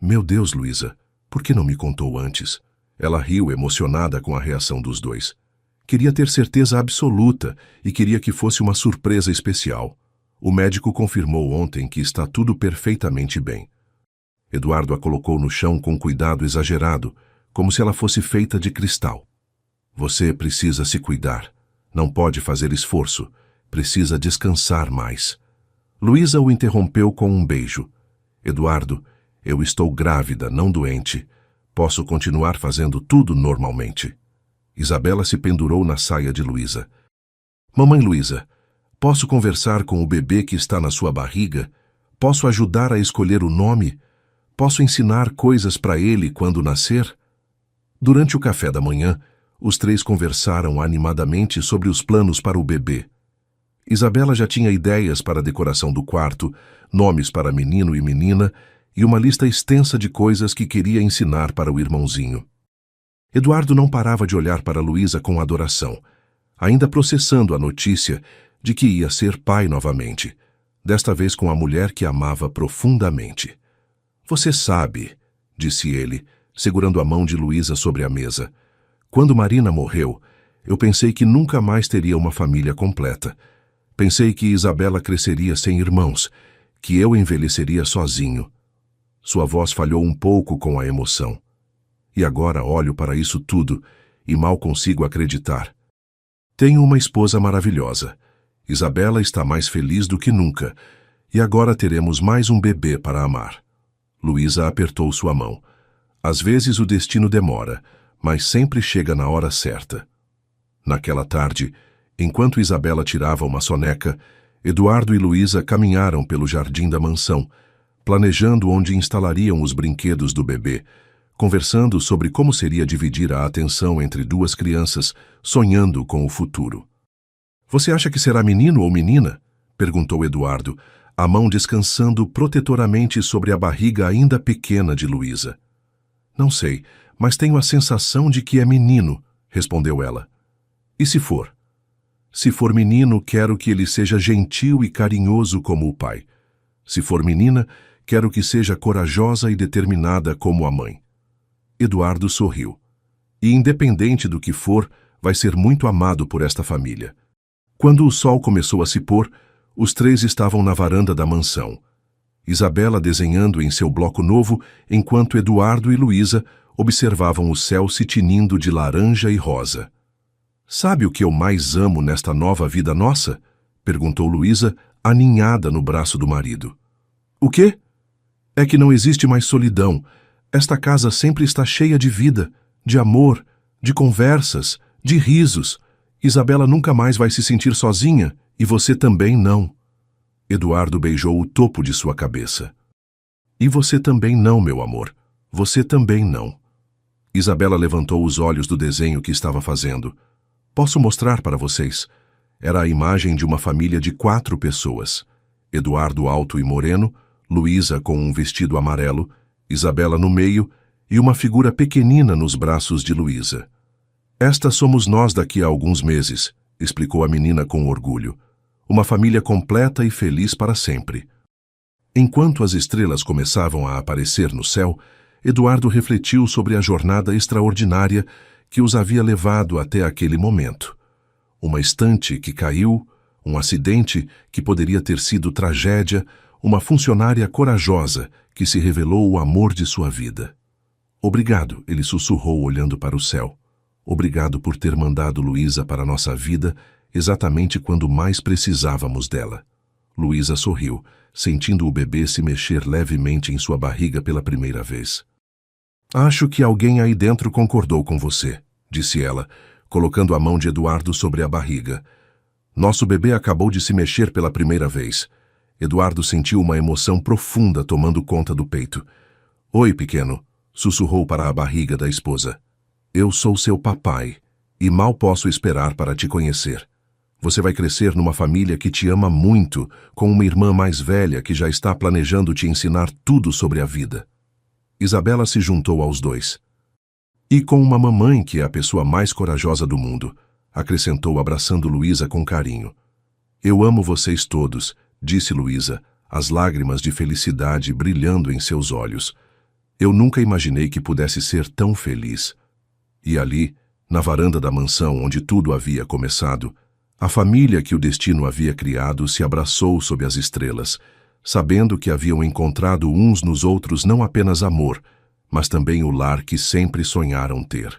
"Meu Deus, Luísa, por que não me contou antes?" Ela riu, emocionada com a reação dos dois. Queria ter certeza absoluta e queria que fosse uma surpresa especial. O médico confirmou ontem que está tudo perfeitamente bem. Eduardo a colocou no chão com cuidado exagerado, como se ela fosse feita de cristal. "Você precisa se cuidar. Não pode fazer esforço. Precisa descansar mais." Luísa o interrompeu com um beijo. "Eduardo, eu estou grávida, não doente. Posso continuar fazendo tudo normalmente." Isabela se pendurou na saia de Luísa. "Mamãe Luísa, posso conversar com o bebê que está na sua barriga? Posso ajudar a escolher o nome? Posso ensinar coisas para ele quando nascer?" Durante o café da manhã, os três conversaram animadamente sobre os planos para o bebê. Isabela já tinha ideias para a decoração do quarto, nomes para menino e menina e uma lista extensa de coisas que queria ensinar para o irmãozinho. Eduardo não parava de olhar para Luísa com adoração, ainda processando a notícia de que ia ser pai novamente, desta vez com a mulher que amava profundamente. "Você sabe", disse ele, segurando a mão de Luísa sobre a mesa, "quando Marina morreu, eu pensei que nunca mais teria uma família completa. Pensei que Isabela cresceria sem irmãos, que eu envelheceria sozinho." Sua voz falhou um pouco com a emoção. E agora olho para isso tudo e mal consigo acreditar. Tenho uma esposa maravilhosa. Isabela está mais feliz do que nunca. E agora teremos mais um bebê para amar. Luísa apertou sua mão. Às vezes o destino demora, mas sempre chega na hora certa. Naquela tarde, enquanto Isabela tirava uma soneca, Eduardo e Luísa caminharam pelo jardim da mansão, planejando onde instalariam os brinquedos do bebê, conversando sobre como seria dividir a atenção entre duas crianças, sonhando com o futuro. "Você acha que será menino ou menina?" perguntou Eduardo, a mão descansando protetoramente sobre a barriga ainda pequena de Luísa. "Não sei, mas tenho a sensação de que é menino", respondeu ela. "E se for?" "Se for menino, quero que ele seja gentil e carinhoso como o pai. Se for menina, quero que seja corajosa e determinada como a mãe." Eduardo sorriu. "E independente do que for, vai ser muito amado por esta família." Quando o sol começou a se pôr, os três estavam na varanda da mansão. Isabela desenhando em seu bloco novo, enquanto Eduardo e Luísa observavam o céu se tinindo de laranja e rosa. "Sabe o que eu mais amo nesta nova vida nossa?" perguntou Luísa, aninhada no braço do marido. "O quê?" "É que não existe mais solidão. Esta casa sempre está cheia de vida, de amor, de conversas, de risos. Isabela nunca mais vai se sentir sozinha, e você também não." Eduardo beijou o topo de sua cabeça. "E você também não, meu amor. Você também não." Isabela levantou os olhos do desenho que estava fazendo. "Posso mostrar para vocês?" Era a imagem de uma família de 4 pessoas. Eduardo alto e moreno, Luísa com um vestido amarelo, Isabela no meio e uma figura pequenina nos braços de Luísa. "Esta somos nós daqui a alguns meses", explicou a menina com orgulho. "Uma família completa e feliz para sempre." Enquanto as estrelas começavam a aparecer no céu, Eduardo refletiu sobre a jornada extraordinária que os havia levado até aquele momento. Uma estante que caiu, um acidente que poderia ter sido tragédia, uma funcionária corajosa que se revelou o amor de sua vida. "Obrigado", ele sussurrou olhando para o céu. "Obrigado por ter mandado Luísa para nossa vida exatamente quando mais precisávamos dela." Luísa sorriu, sentindo o bebê se mexer levemente em sua barriga pela primeira vez. "Acho que alguém aí dentro concordou com você", disse ela, colocando a mão de Eduardo sobre a barriga. "Nosso bebê acabou de se mexer pela primeira vez." Eduardo sentiu uma emoção profunda tomando conta do peito. "Oi, pequeno", sussurrou para a barriga da esposa. "Eu sou seu papai e mal posso esperar para te conhecer. Você vai crescer numa família que te ama muito, com uma irmã mais velha que já está planejando te ensinar tudo sobre a vida." Isabela se juntou aos dois. "E com uma mamãe que é a pessoa mais corajosa do mundo", acrescentou abraçando Luísa com carinho. "Eu amo vocês todos", disse Luísa, as lágrimas de felicidade brilhando em seus olhos. "Eu nunca imaginei que pudesse ser tão feliz." E ali, na varanda da mansão onde tudo havia começado, a família que o destino havia criado se abraçou sob as estrelas, sabendo que haviam encontrado uns nos outros não apenas amor, mas também o lar que sempre sonharam ter.